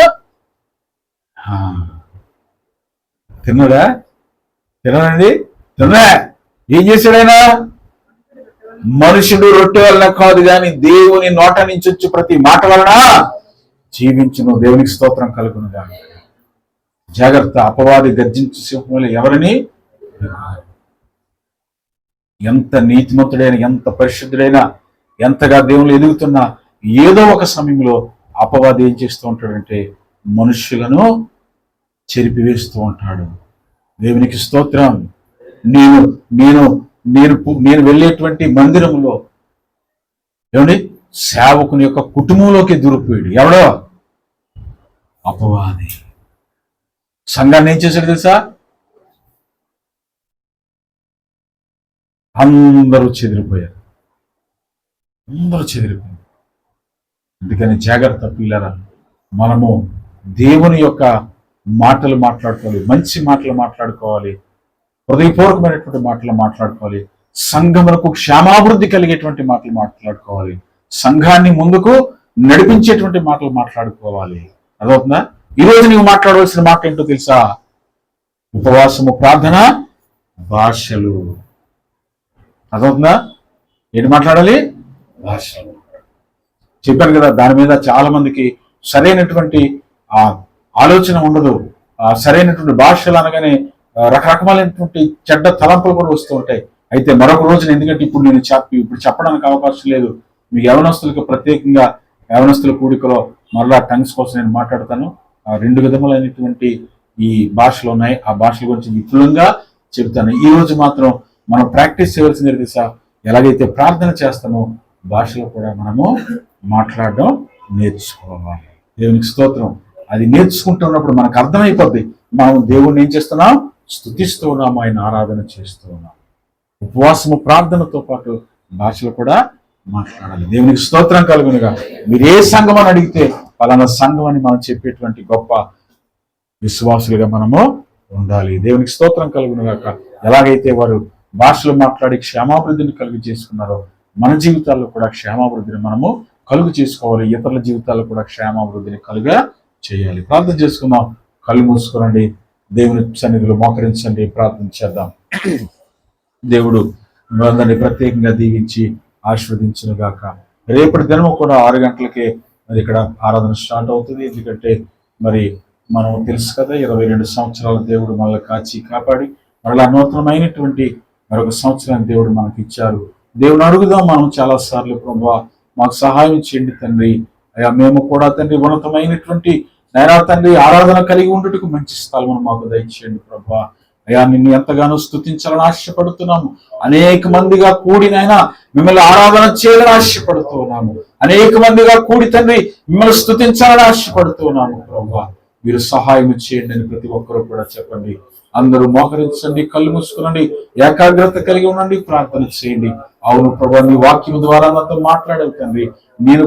తిన్నాడండి. తిన్నా. ఏం చేశాడు ఆయన? మనుషుడు రొట్టె వలన కాదు కానీ దేవుని నోట నుంచి వచ్చి ప్రతి మాట వలన జీవించును. దేవునికి స్తోత్రం కలుగును గాక. జాగ్రత్త, అపవాది గర్జించు సింహంలో ఎవరిని? ఎంత నీతిమంతుడైన, ఎంత పరిశుద్ధుడైనా, ఎంతగా దేవుళ్ళు ఎదుగుతున్నా ఏదో ఒక సమయంలో అపవాది ఏం చేస్తూ ఉంటాడంటే మనుష్యులను చెరిపివేస్తూ ఉంటాడు. దేవునికి స్తోత్రం. నేను వెళ్ళేటువంటి మందిరంలో ఏమండి సేవకుని యొక్క కుటుంబంలోకి దూరిపోయాడు. ఎవడో? అపవాది. సంఘాన్ని ఏం చేశాడు తెలుసా? అందరూ చెదిరిపోయారు. అందుకని జాగ్రత్త పిల్లరా. మనము దేవుని యొక్క మాటలు మాట్లాడుకోవాలి, మంచి మాటలు మాట్లాడుకోవాలి, హృదయపూర్వకమైనటువంటి మాటలు మాట్లాడుకోవాలి, సంఘములకు క్షేమాభివృద్ధి కలిగేటువంటి మాటలు మాట్లాడుకోవాలి, సంఘాన్ని ముందుకు నడిపించేటువంటి మాటలు మాట్లాడుకోవాలి. అదవుతుందా? ఈరోజు నీవు మాట్లాడవలసిన మాట ఏంటో తెలుసా? ఉపవాసము, ప్రార్థన, భాషలు. అదవుతుందా? ఏంటి మాట్లాడాలి? భాషలు. చెప్పాను కదా, దాని మీద చాలా మందికి సరైనటువంటి ఆ ఆలోచన ఉండదు. సరైనటువంటి భాషలు అనగానే రకరకమైనటువంటి చెడ్డ తలంపులు కూడా వస్తూ ఉంటాయి. అయితే మరొక రోజున, ఎందుకంటే ఇప్పుడు చెప్పడానికి అవకాశం లేదు, మీకు యవనస్తులకు ప్రత్యేకంగా యవనస్తుల కూడికలో మరలా టంగ్స్ కోసం నేను మాట్లాడతాను. 2 విధములైనటువంటి ఈ భాషలు ఉన్నాయి. ఆ భాషల గురించి విపులంగా చెబుతాను. ఈ రోజు మాత్రం మనం ప్రాక్టీస్ చేయవలసింది తెలుసా, ఎలాగైతే ప్రార్థన చేస్తామో భాషలో కూడా మనము మాట్లాడడం నేర్చుకోవాలి. దేవునికి స్తోత్రం. అది నేర్చుకుంటున్నప్పుడు మనకు అర్థమైపోద్ది, మనం దేవుణ్ణి ఏం చేస్తున్నాం, స్తుతిస్తూ ఉన్నాం, ఆయన ఆరాధన చేస్తూ ఉన్నాం. ఉపవాసము ప్రార్థనతో పాటు భాషలు కూడా మాట్లాడాలి. దేవునికి స్తోత్రం కలుగునుగా. మీరు ఏ సంఘం అని అడిగితే పలానా సంఘం అని మనం చెప్పేటువంటి గొప్ప విశ్వాసులుగా మనము ఉండాలి. దేవునికి స్తోత్రం కలుగునుగాక. ఎలాగైతే వారు భాషలు మాట్లాడి క్షేమాభివృద్ధిని కలుగు చేసుకున్నారో మన జీవితాల్లో కూడా క్షేమాభివృద్ధిని మనము కలుగు చేసుకోవాలి. ఇతరుల జీవితాల్లో కూడా క్షేమాభివృద్ధిని కలుగా చేయాలి. ప్రార్థన చేసుకుందాం. కళ్ళు మూసుకోనండి, దేవుని సన్నిధిలో మోకరించండి, ప్రార్థన చేద్దాం. దేవుడు అందరినీ ప్రత్యేకంగా దీవించి ఆశీర్వదించును గాక. రేపటి దినము కూడా 6 గంటలకే మరి ఇక్కడ ఆరాధన స్టార్ట్ అవుతుంది. ఎందుకంటే మరి మనం తెలుసు కదా, 22 సంవత్సరాల దేవుడు మనల్ని కాచి కాపాడి మరలా నూతనమైనటువంటి మరొక సంవత్సరాన్ని దేవుడు మనకి ఇచ్చారు. దేవుని అడుగుదాం మనం చాలాసార్లు, ప్రభువా మాకు సహాయం చేయండి తండ్రి. అయ్యా మేము కూడా తండ్రి ఉన్నతమైనటువంటి నైనా తండ్రి ఆరాధన కలిగి ఉండుటకు మంచి స్థలం మాకు దయచేయండి ప్రభువా. అయ్యా నిన్ను ఎంతగానో స్తుతించాలని ఆశపడుతున్నాము. అనేక మందిగా కూడినైనా మిమ్మల్ని ఆరాధన చేయాలని ఆశపడుతూ ఉన్నాము. అనేక మందిగా కూడి తండ్రి మిమ్మల్ని స్తుతించాలని ఆశపడుతూ ఉన్నాము. ప్రభువా మీరు సహాయం చేయండి అని ప్రతి ఒక్కరూ కూడా చెప్పండి. అందరూ మోకరించండి, కళ్ళు మూసుకునండి, ఏకాగ్రత కలిగి ఉండండి, ప్రార్థన చేయండి. అవును ప్రభా, నీ వాక్యం ద్వారా నాతో మాట్లాడవు తండ్రి. నేను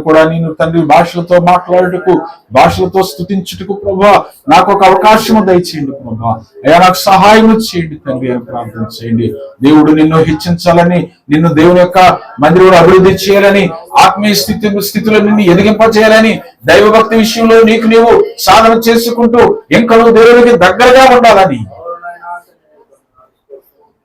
తండ్రి భాషలతో మాట్లాడుటకు, భాషలతో స్తుతించుటకు ప్రభా నాకు ఒక అవకాశం దయచేయండి ప్రభా. అయ్యా నాకు సహాయం చేయండి తండ్రి అని ప్రార్థన చేయండి. దేవుడు నిన్ను హెచ్చించాలని, నిన్ను దేవుని యొక్క మందిరంలో అభివృద్ధి చేయాలని, ఆత్మీయ స్థితిలో నిన్ను ఎదిగింపజేయాలని, దైవభక్తి విషయంలో నీవు సాధన చేసుకుంటూ ఇంకా దేవునికి దగ్గరగా ఉండాలని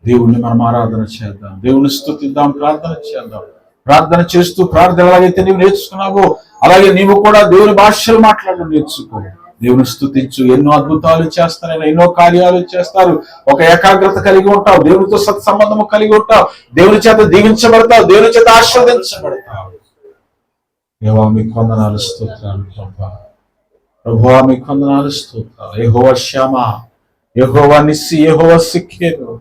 దేవుణ్ణి మనం ఆరాధన చేద్దాం, దేవుని స్తుతిద్దాం, ప్రార్థన చేద్దాం. ప్రార్థన చేస్తూ ప్రార్థన ఎలాగైతే నీవు నేర్చుకున్నావో అలాగే నీవు కూడా దేవుని భాషలు మాట్లాడడం నేర్చుకో. దేవుని స్తుతించు. ఎన్నో అద్భుతాలు చేస్తారని, ఎన్నో కార్యాలు చేస్తారు. ఒక ఏకాగ్రత కలిగి ఉంటావు, దేవునితో సత్సంబంధము కలిగి ఉంటావు, దేవుని చేత దీవించబడతావు, దేవుని చేత ఆశీర్వదించబడతావు. యెహోవా మీకు వందనాలు, స్తోత్రాలు ప్రభువా. ప్రభువా మీకు వందనాలు, స్తోత్రాలు. యెహోవా షామా, యెహోవా నిస్సి, యెహోవా సిక్కేరు,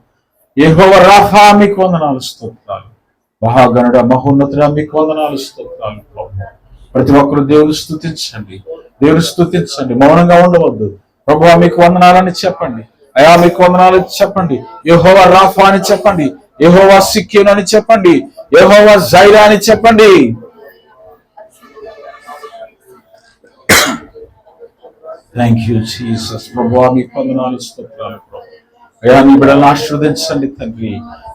యెహోవా రాఫా మీకు వందనాలు, స్తోత్రాలు. మహాగణుడ, మహోన్నతుడా మీకు వందనాలు, స్తోత్రాలు ప్రభువా. ప్రతి ఒక్కరు దేవుని స్తుతించండి, దేవుని స్తుతించండి, మౌనంగా ఉండవద్దు. ప్రభువా మీకు వందనాలని చెప్పండి, అయా మీకు వందనాలు చెప్పండి. యెహోవా రాఫా అని చెప్పండి, యెహోవా సిక్కేను అని చెప్పండి, యెహోవా జైరా అని చెప్పండి. Thank you Jesus. ప్రభువా మీకు వందనాలు, స్తోత్రాలు ప్రభు. అయా నీ బిడ్డలను ఆశీర్వదించండి తండ్రి.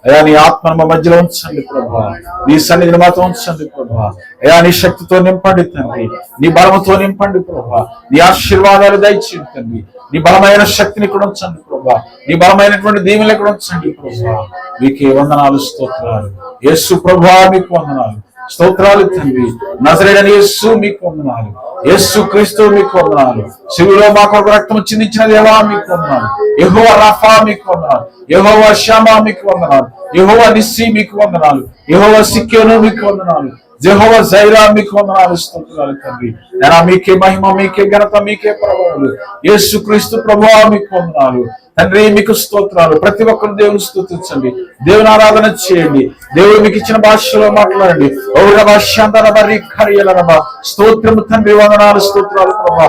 అయా నీ ఆత్మను మా మధ్యలో ఉంచండి ప్రభా. నీ సన్నిధిని మాతో ఉంచండి ప్రభా. అయా నీ శక్తితో నింపండి తండ్రి, నీ బలముతో నింపండి ప్రభా. నీ ఆశీర్వాదాలు దయచేయండి తండ్రి. నీ బలమైన శక్తిని ఇక్కడ ఉంచండి ప్రభా. నీ బలమైనటువంటి దీవెనలు ఇక్కడ ఉంచండి ప్రభా. మీకే వందనాలు, స్తోత్రాలు. యేసు ప్రభా మీకు వందనాలు, స్తోత్రాలు తండ్రి. నజరేయుడైన యేసు మీకు వందనాలు, యేసు క్రీస్తు మీకు వందనాలు. శిలువలో మాకు ఒక రక్తం చిందించిన దేవా మీకు వందనాలు. యెహోవా రాఫా మీకు వందనాలు, యెహోవా షామా మీకు వందనాలు, యెహోవా నిస్సి మీకు వందనాలు, యెహోవా సిక్కేను మీకు వందనాలు, యెహోవా జైరా మీకు వందనాలు, స్తోత్రాలు తండ్రి. మీకే మహిమ, మీకే ఘనత, మీకే ప్రభావాలు. యేసు క్రీస్తు ప్రభువా మీకు వందనాలు తండ్రి, మీకు స్తోత్రాలు. ప్రతి ఒక్కరు దేవుని స్తుతించండి, దేవుని ఆరాధన చేయండి, దేవుడు మీకు ఇచ్చిన భాషలో మాట్లాడండి. స్తోత్రము తండ్రి, వందనాలు, స్తోత్రాలు ప్రభా.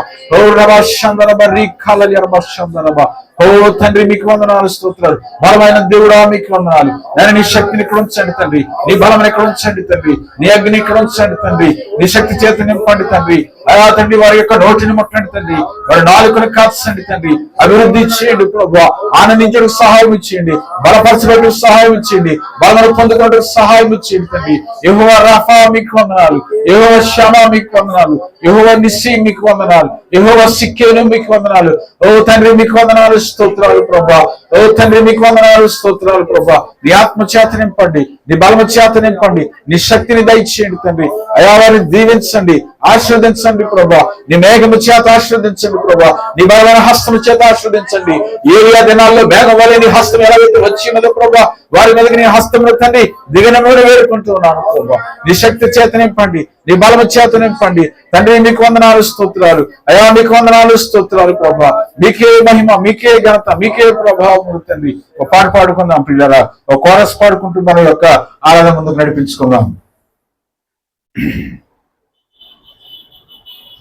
ఓ తండ్రి మీకు వందనాలు, స్తోత్రాలు. బలమైన దేవుడా మీకు వందనాలు. నేను నీ శక్తిని ఇక్కడ ఉంచండి తండ్రి, నీ బలం ఇక్కడ ఉంచండి తండ్రి, నీ అగ్ని ఇక్కడ ఉంచండి తండ్రి, నీ శక్తి చేత నింపండి తండ్రి. అయా తండ్రి వారి యొక్క నోటిని ముట్టండి తండ్రి, వారి నాలుకను కాల్చండి తండ్రి. అభివృద్ధి చేయండి ప్రభా, ఆనందించడానికి సహాయం ఇచ్చేయండి, బలపరచడానికి సహాయం ఇచ్చేయండి, బలము పొందుకోవడానికి సహాయం ఇచ్చేయండి తండ్రి. యెహోవా రాఫా మీకు వందనాలు, యెహోవా షామా మీకు వందనాలు, యెహోవా నిస్సి మీకు వందనాలు, యెహోవా సిక్కేను మీకు వందనాలు. ఓ తండ్రి మీకు వందనాలు, స్తోత్రాలు ప్రభా. ఓ తండ్రి మీకు వందనాలు, స్తోత్రాలు ప్రభా. నీ ఆత్మ చేత నింపండి, నీ బలము చేత నింపండి, నీ శక్తిని దయచేయండి తండ్రి. అయా వారిని దీవించండి, ఆశీర్వదించండి ప్రభా. నీ మేఘము చేత ఆశీర్వదించండి ప్రభా. నీ బలమైన హస్తము చేత ఆశీర్వదించండి. ఏరియా దినాల్లో మేఘం వల్ల నీ హస్తం ఎలాగైతే వచ్చినదో ప్రభా, వారి మీదకి నీ హస్తమును తండ్రి దిగనమూడి వేడుకుంటున్నాను ప్రభా. నీ శక్తి చేత నింపండి, నీ బలము చేత నింపండి తండ్రి. మీకు వందనాలు స్తోత్రాలు అయా, మీకు వందనాలు స్తోత్రాలు ప్రభా. మీకే మహిమ, మీకే ఘనత, మీకే ప్రభావం తండ్రి. ఒక పాట పాడుకుందాం పిల్లరా, ఒక కోరస్ పాడుకుంటూ మన యొక్క ఆరాధన ముందుకు నడిపించుకుందాం.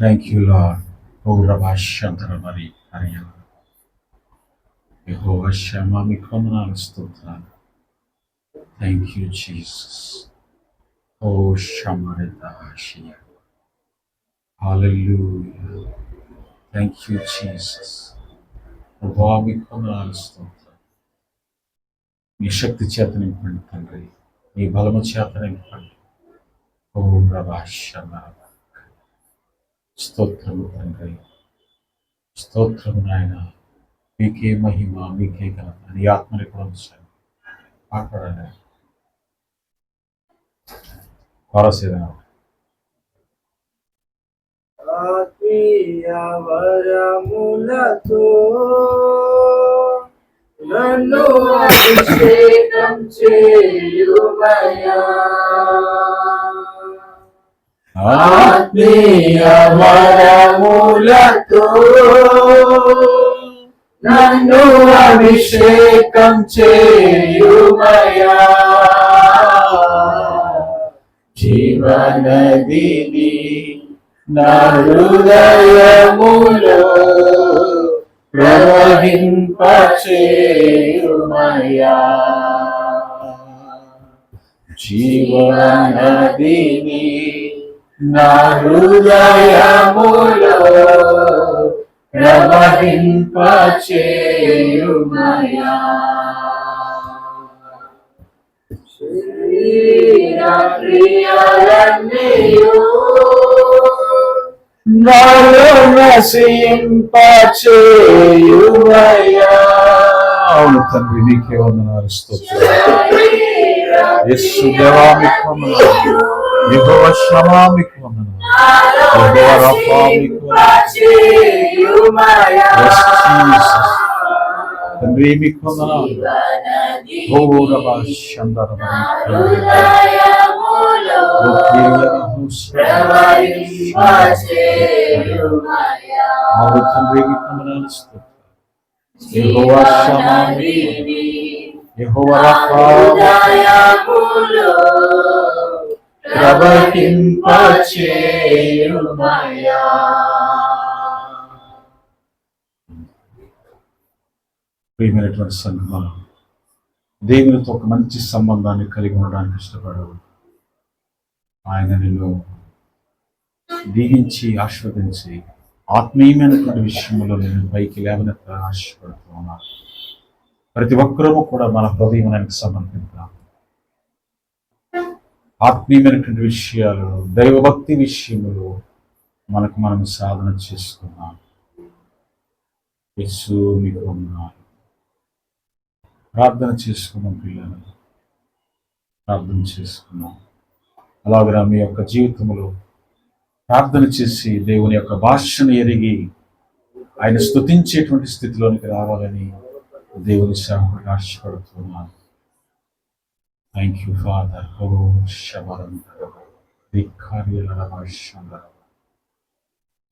Thank you Lord. పౌరభాష్యంతర మరి హరియా యెహోవా షమ్మా, మీకు వందనాలు స్తోత్రాలు. Thank you Jesus. ఓ షమరిదాషియా, హల్లెలూయా. Thank you Jesus. ప్రభువా మీకు వందనాలు స్తోత్రాలు. నీ శక్తి చేత నింపండి తండ్రి, నీ బలము చేత నింపండి. ఓ ప్రభాషమ, స్తోత్రము తండ్రి, స్తోత్రము నాయన. మీకే మహిమ, మీకే ఘనత. నీ ఆత్మని కూడా ఉంచండి. మాట్లాడండి కొరసేదా. ఆత్మీయ వరములతో నన్ను అభిషేకం చేయుమయా. ఆత్మీయ వరములతో నన్ను అభిషేకం చేయుమయా. జీవనదిని నా హృదయములో ప్రవహింపచేయుమయా. జీవనదిని నా హృదయములో ప్రవహింపచేయుమయా. శరీర క్రియలన్నీయు నాలో నశింపచేయుమయా. అవును తండ్రి, నీకే వందనాలు స్తోత్రాలు. యేసు దేవా మీకు వందనాలు. యెహోవా షమ్మా మీకు వందనాలు. యెహోవా రఫా మీకు వందనాలు. Yes, Jesus. తండ్రి మీకు వందనాలు. ఓ రబా షందర తండ్రి మీకు వందనాలు స్తోత్రాలు. యెహోవా షమ్మా, యెహోవా రఫా ప్రవహింపచేయుమయా. ప్రియమైనటువంటి సంఘం, దేవునితో ఒక మంచి సంబంధాన్ని కలిగి ఉండడానికి ఇష్టపడవు. ఆయన నిన్ను దీవించి ఆశీర్వదించి ఆత్మీయమైనటువంటి విషయంలో నేను పైకి లేవనెత్త ఆశపడుతూ ఉన్నాను. ప్రతి ఒక్కరూ కూడా మన హృదయానికి సమర్పిద్దాం. ఆత్మీయమైనటువంటి విషయాలు, దైవభక్తి విషయములు మనకు మనం సాధన చేసుకున్నాం. యేసు మీకు వందనాలు. ప్రార్థన చేసుకున్నాం పిల్లలు, ప్రార్థన చేసుకున్నాం. అలాగే మీ యొక్క జీవితంలో ప్రార్థన చేసి దేవుని యొక్క భాషను ఎరిగి ఆయన స్తుతించేటువంటి స్థితిలోనికి రావాలని దేవుని సేవకుడు ఆశపడుతున్నాను. Thank you father. ఓ శబరంతర వికార్యలరమశందర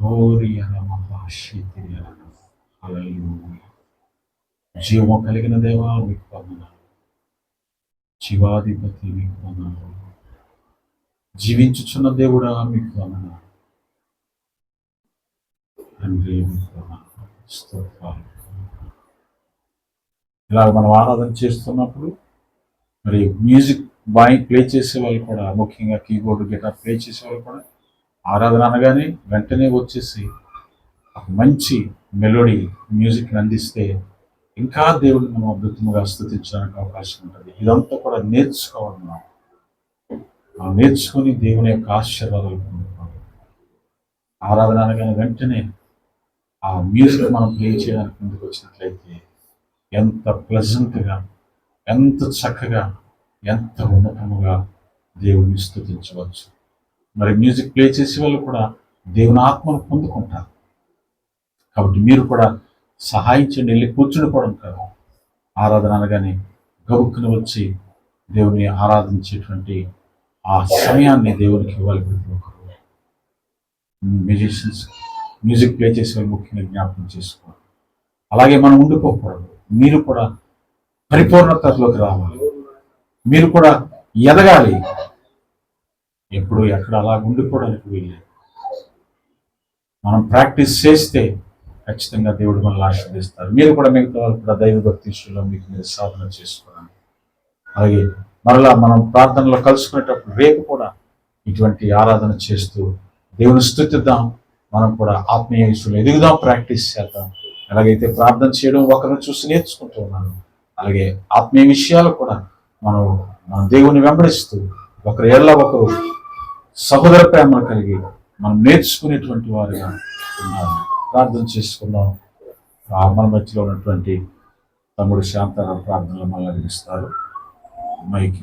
ఓరియనమహాశీతిరియన. హల్లెలూయా. జీవము కలిగిన దేవా మీకు వందనాలు. జీవాధిపతి మీకు వందనాలు. జీవించుచున్న దేవుడా మీకు వందనాలు. తండ్రి మీకు వందనాలు. స్తోత్రాలు. ఇలాగ మనం ఆరాధన చేస్తున్నప్పుడు మరి మ్యూజిక్ ప్లే చేసే వాళ్ళు కూడా, ముఖ్యంగా కీబోర్డు గిటార్ ప్లే చేసే వాళ్ళు కూడా ఆరాధన అనగానే వెంటనే వచ్చేసి ఒక మంచి మెలోడీ మ్యూజిక్ని అందిస్తే ఇంకా దేవుడిని మనం అద్భుతంగా స్తుతించడానికి అవకాశం ఉంటుంది. ఇదంతా కూడా నేర్చుకోవాలి. మనం నేర్చుకొని దేవుని యొక్క ఆశీర్వాదాలు పొందుకోవాలి. ఆరాధన అనగానే వెంటనే ఆ మ్యూజిక్ మనం ప్లే చేయడానికి ముందుకు వచ్చినట్లయితే ఎంత ప్లెజెంట్గా, ఎంత చక్కగా ఎంత ఉన్నతముగా దేవుని స్తుతించవచ్చు. మరి మ్యూజిక్ ప్లే చేసే వాళ్ళు కూడా దేవుని ఆత్మను పొందుకుంటారు. కాబట్టి మీరు కూడా సహాయం చేయండి. వెళ్ళి కూర్చుండిపోవడం కాదు, ఆరాధన అనగానే గబుక్కున వచ్చి దేవుని ఆరాధించేటువంటి ఆ సమయాన్ని దేవునికి ఇవ్వాలి. ప్రతి ఒక్కరు మ్యూజిషియన్స్, మ్యూజిక్ ప్లే చేసే వాళ్ళు ముఖ్యంగా జ్ఞాపకం చేసుకోవాలి. అలాగే మనం ఉండిపోకూడదు. మీరు కూడా పరిపూర్ణతలోకి రావాలి. మీరు కూడా ఎదగాలి. ఎప్పుడు ఎక్కడ అలా ఉండిపోవడానికి వీల్లేదు. మనం ప్రాక్టీస్ చేస్తే ఖచ్చితంగా దేవుడు మనల్ని ఆశీర్వదిస్తారు. మీరు కూడా మిగతా వాళ్ళు కూడా దైవభక్తి విషయంలో మీకు మీరు సాధన చేసుకోవాలి. అలాగే మరలా మనం ప్రార్థనలో కలుసుకునేటప్పుడు రేపు కూడా ఇటువంటి ఆరాధన చేస్తూ దేవుని స్తుతిద్దాం. మనం కూడా ఆత్మీయ విషయంలో ఎదుగుదాం, ప్రాక్టీస్ చేద్దాం. ఎలాగైతే ప్రార్థన చేయడం ఒకరిని చూసి నేర్చుకుంటూ ఉన్నాను, అలాగే ఆత్మీయ విషయాలు కూడా మనం దేవుని వెంబడిస్తూ ఒకరి ఏళ్ళ ఒకరు సహోదర ప్రేమను కలిగి మనం నేర్చుకునేటువంటి వారిగా ఉన్నాము. ప్రార్థన చేసుకుందాం. మన మధ్యలో ఉన్నటువంటి తమ్ముడు శాంతారావు ప్రార్థనలు మళ్ళీ విధిస్తారు. మైకి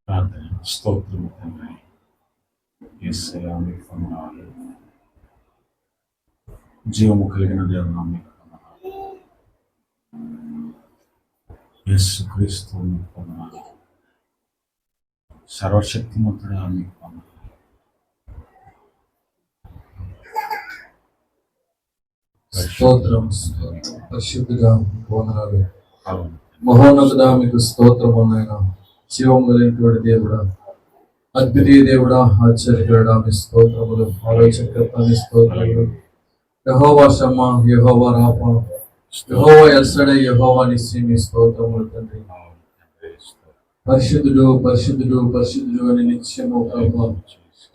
ప్రార్థన. స్తోత్రము తండ్రి, యేసయ్యా మీకు వందనాలు. జీవము కలిగిన దేవుడా మీకు వందనాలు. యేసుక్రీస్తు మీకు వందనాలు. సర్వశక్తిమంతుడా మీకు వందనాలు. స్తోత్రం. పరిశుద్ధుడా మీకు వందనాలు. మహోన్నతుడా మీకు స్తోత్రము నాయనా. జీవం కలిగినటువంటి దేవుడా, అద్వితీయ దేవుడా, ఆశ్చర్యకరుడా మీ స్తోత్రములు. ఆలోచనకర్త మీ స్తోత్రములు. యెహోవా షమ్మా, యెహోవా రాఫా, యెహోవా ఎల్షడై, యెహోవా నిస్సీ మీ స్తోత్రములు తండ్రి. పరిశుద్ధుడు పరిశుద్ధుడు పరిశుద్ధుడు అని నిత్యము ప్రభువా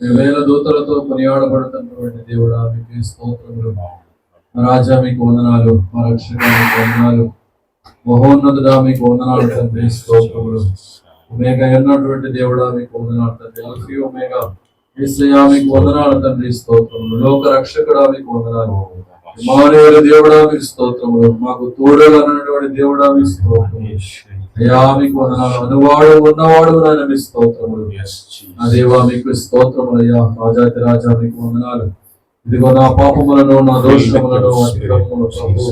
వేల దూతలతో కొనియాడబడుతున్నటువంటి దేవుడా మీకు స్తోత్రములు. రాజా మీకు వందనాలు. మా రక్షక మీకు వందనాలు. మహోన్నతుడా మీకు వందనాలు తండ్రి. స్తోత్రములు. ఒమేగా ఎన్నటువంటి దేవుడా మీకు వందనాలు తండ్రి. అల్ఫీ ఒమేగా యేసయ్యా మీకు వందనాలు తండ్రి. స్తోత్రములు. లోక రక్షకుడా మీకు వందనాలు. ఇమ్మానుయేలు దేవుడా మీకు స్తోత్రములు. మాకు తోడుగా ఉన్నటువంటి దేవుడా మీకు స్తోత్రములు. అయ్యా మీకు వందనాలు. అనువాడు ఉన్నవాడు నాయన మీ స్తోత్రములు. నా దేవా మీకు స్తోత్రములు. అయ్యా రాజాతి రాజా మీకు వందనాలు. ఇదిగో నా పాపములను, నా దోషములను, అతిక్రమములను ప్రభు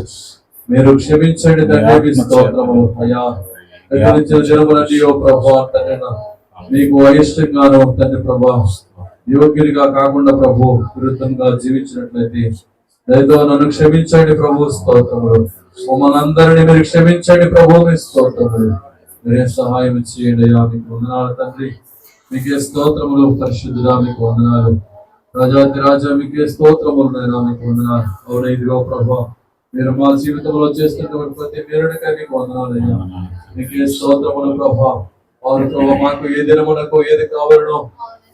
మీరు క్షమించండి తండ్రి. మీ స్తోత్రములు. అయ్యా గతించిన జనములన్నీ ఓ ప్రభు తండ్రి మీకు అయిష్టంగాను తండ్రి ప్రభా యోగ్యునిగా కాకుండా ప్రభు విరుద్ధంగా జీవించినట్లయితే దయతో నన్ను క్షమించండి ప్రభు. స్తోత్రములు. మమ్మల్ని మీరు క్షమించండి ప్రభు. మీ స్తోత్రములు. మీరే సహాయం చేయండి. అయ్యా మీకు వందనాలు తండ్రి. మీకే స్తోత్రములు. పరిశుద్ధుడా మీకు వందనాలు. రాజాతి రాజా మీకే స్తోత్రములు. నైనా మీకు వందనాలు. అవును ఇదిగో ప్రభా మీరు మా జీవితంలో చేస్తున్నటువంటి ప్రతి మేలునికై మీకు వందనాలు. అయ్యా మీకే స్తోత్రములు ప్రభా. అవును ప్రభా మాకు ఏ దినమునకు ఏది కావాలనో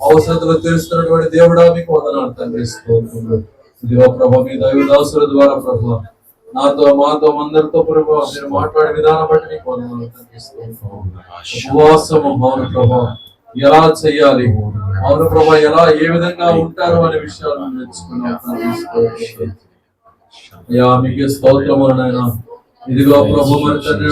అవసరతలు తెలుస్తున్నటువంటి దేవుడా మీకు వందనాలు తండ్రి. స్తోత్రములు. ఇదిగో ప్రభా మీ దైవ దాసుల ద్వారా ప్రభా నాతో మాతో అందరితో ప్రభా మీరు మాట్లాడే విధానం బట్టి మీకు వందనాలు తండ్రి. ఉపవాసము అవును ప్రభా ఎలా చేయాలి, అవును ప్రభా ఎలా ఏ విధంగా ఉంటారు అనే విషయాలను నేర్చుకున్నాం తండ్రి. అయ్యా మీకే స్తోత్రములు నాయనా. ఇదిగో ప్రభు మరి తండ్రి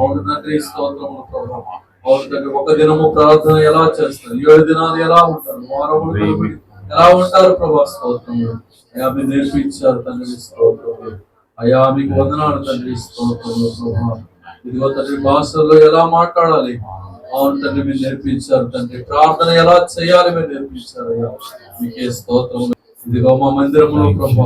అవును తండ్రి స్తోత్రములు ప్రభా. అవును తండ్రి ఒక దినము ప్రార్థన ఎలా చేస్తారు, 7 దినాలు ఎలా ఉంటారు, వారములు ఎలా ఉంటారు ప్రభా. స్తోత్రములు. అయ్యా మీరు నేర్పించారు తండ్రి. స్తోత్రములు. అయ్యా మీకు వందనాలు తండ్రి. స్తోత్రములు ప్రభా. ఇదిగో తండ్రి భాషల్లో ఎలా మాట్లాడాలి అవును తండ్రి మీరు నేర్పించారు తండ్రి. ప్రార్థన ఎలా చేయాలి మీరు నేర్పించారు. అయ్యా మీకే స్తోత్రములు. ఇదిగో మా మందిరంలో ప్రభా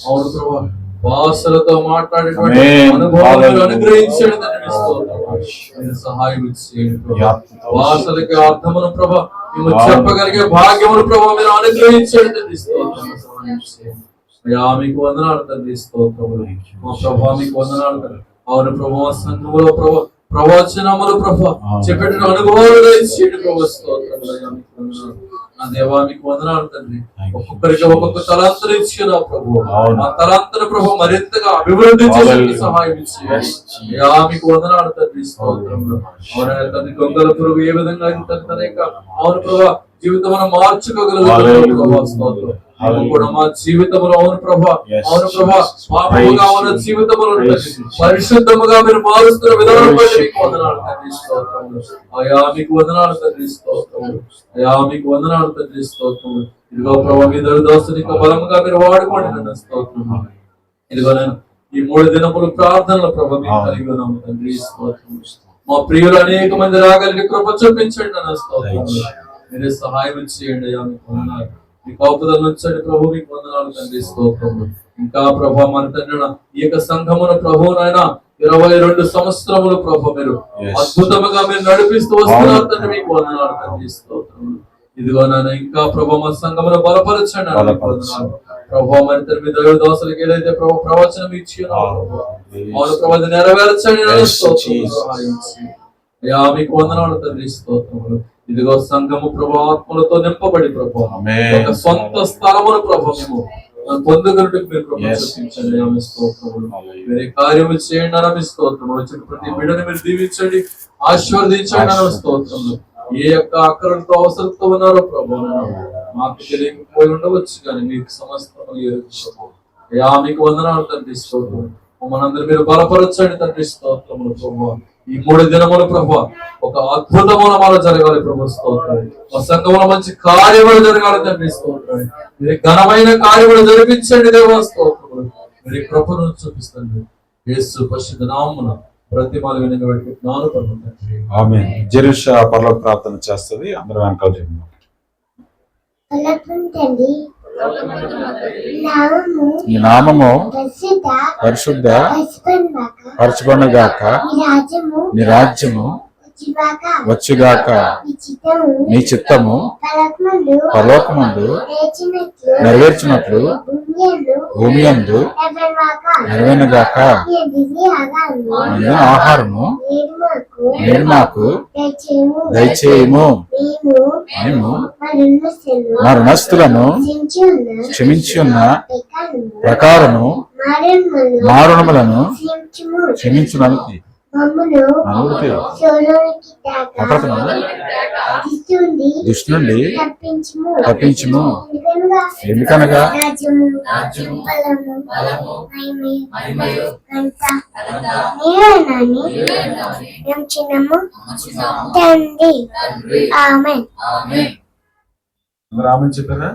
అవును ప్రభా భాషలతో మాట్లాడేటువంటి అనుభవాలను అనుగ్రహించండి తండ్రి. స్తోత్రములు. సహాయం చేయండి ప్రభా. భాషలకి అర్థమును ప్రభా మేము చెప్పగలిగే భాగ్యమును ప్రభా మీరు అనుగ్రహించండి తండ్రి. స్తోత్రములు. సహాయం చేయండి. అయ్యా మీకు వందనాలు తండ్రి. స్తోత్రములు. మా ప్రభా మీకు వందనాలు తండ్రి. అవును ప్రభా సంఘములో ప్రభా ప్రవచనములు ప్రభా చెప్పిన అనుభవాలు దయచేయండి ప్రభా. స్తోత్రములు. అయ్యా మీకు వందనాలు. నా దేవా మీకు వందనాలు తండ్రి. ఒక్కొక్కరికి ఒక్కొక్క తలాంతరం ఇచ్చిన ప్రభు ఆ తలాంతర ప్రభు మరింతగా అభివృద్ధి చేసే సహాయం చేయండి. అయ్యా మీకు వందనాలు తండ్రి. స్తోత్రములు. అవును తండ్రి దొంగల పురుగు ఏ విధంగా అవును ప్రభా జీవితం మనం మార్చుకోగలుగుతాం ప్రభా. స్తోత్రం. మేము కూడా మా జీవితంలో అవును ప్రభా, అవును ప్రభా, పాపముగా ఉన్న జీవితంలో పరిశుద్ధముగా మీరు మారుస్తున్న విధానం బట్టి మీకు వందనాలు తండ్రి, స్తోత్రములు. అయా మీకు వందనాలు తండ్రి, స్తోత్రములు. అయా మీకు వందనాలు తండ్రి, స్తోత్రములు. ఇదిగో ప్రభా, మీ దరిదాసుని ఇంకా బలముగా మీరు వాడుకోండి నన్ను, స్తోత్రములు. ఇదిగో నేను ఈ 3 దినములు ప్రార్థనలు ప్రభా మీకు కలిగి ఉన్నాము తండ్రి, స్తోత్రములు. మా ప్రియులు అనేక మంది రాగలిగి కృప చూపించండి నన్ను, స్తోత్రములు. మీరే సహాయం చేయండి అయ్యా, మీకు వందనాలు. మీ కాపుదల నుంచండి ప్రభు, మీకు వందనాలు తండ్రి, స్తోత్రములు. ఇంకా ప్రభా మన తండ్రి ఈ యొక్క సంఘమును ప్రభు నాయన 22 సంవత్సరములు ప్రభు మీరు అద్భుతముగా మీరు నడిపిస్తూ వస్తున్నారు తండ్రి, మీకు వందనాలు తండ్రి, స్తోత్రములు. ఇదిగో నాయన ఇంకా ప్రభు మా సంఘమును బలపరచండి అన్న, మీకు వందనాలు. ప్రభు మరి తండ్రి మీ దైవ దోసలకు ఏదైతే ప్రభు ప్రవచనం ఇచ్చి మౌన ప్రభు నెరవేర్చండి నన్ను, స్తోత్రములు. సహాయం చేయండి అయ్యా, మీకు వందనాలు తండ్రి, స్తోత్రములు. ఇదిగో సంఘము ప్రభు ఆత్మలతో నింపబడి ప్రభు ఒక సొంత స్థలమును ప్రభు మేము పొందుగలుటకు మీరు ప్రభు చూపించండి అయ్యా, మీ స్తోత్రములు. వేరే కార్యములు చేయండి అన్న, మీ స్తోత్రములు. వచ్చిన ప్రతి బిడ్డని మీరు దీవించండి, ఆశీర్వదించండి అన్న, స్తోత్రములు. ఏ యొక్క అక్కరలతో అవసరంతో ఉన్నారో ప్రభు మాకు తెలియకపోయి ఉండవచ్చు, కానీ మీకు సమస్తములు ఎరుగు. అయ్యా మీకు వందనాలు తండ్రి, స్తోత్రములు. మనందరూ మీరు బలపరచండి తండ్రి, స్తోత్రములు. ప్రభు ఈ 3 దినములు ప్రభు ఒక అద్భుతమైన మన జరగాలి ప్రభు, స్తోత్రం. మా సంఘంలో మంచి కార్యములు జరగాలి తండ్రి, స్తోత్రం. మీరు ఘనమైన కార్యములు జరిపించండి దేవా, స్తోత్రములు. మీరు కృపను చూపిస్తుంది యేసు పరిశుద్ధ నామమున ప్రతిమాలు వినబెట్టి నాను తండ్రి. ఆమేన్. జెరూషా పరలోక ప్రార్థన చేస్తుంది, అందరూ వెనకాల చేయండి. ఈ నామము పరిశుద్ధ పరచుకొనగాక, నీ రాజ్యము వచ్చుగాక, నీ చిత్తము పరలోకమందు నెరవేర్చినట్లు భూమి యందు నెరవేరుగాక. ఆహారము నేడు మాకు దయచేయము, మేము మా రుణస్థులను క్షమించి ఉన్న ప్రకారము మా రుణములను క్షమించునని దుష్టు నుండి తప్పించుము. ఎందుకనగా తండ్రి. ఆమేన్. రామని చెప్పారా?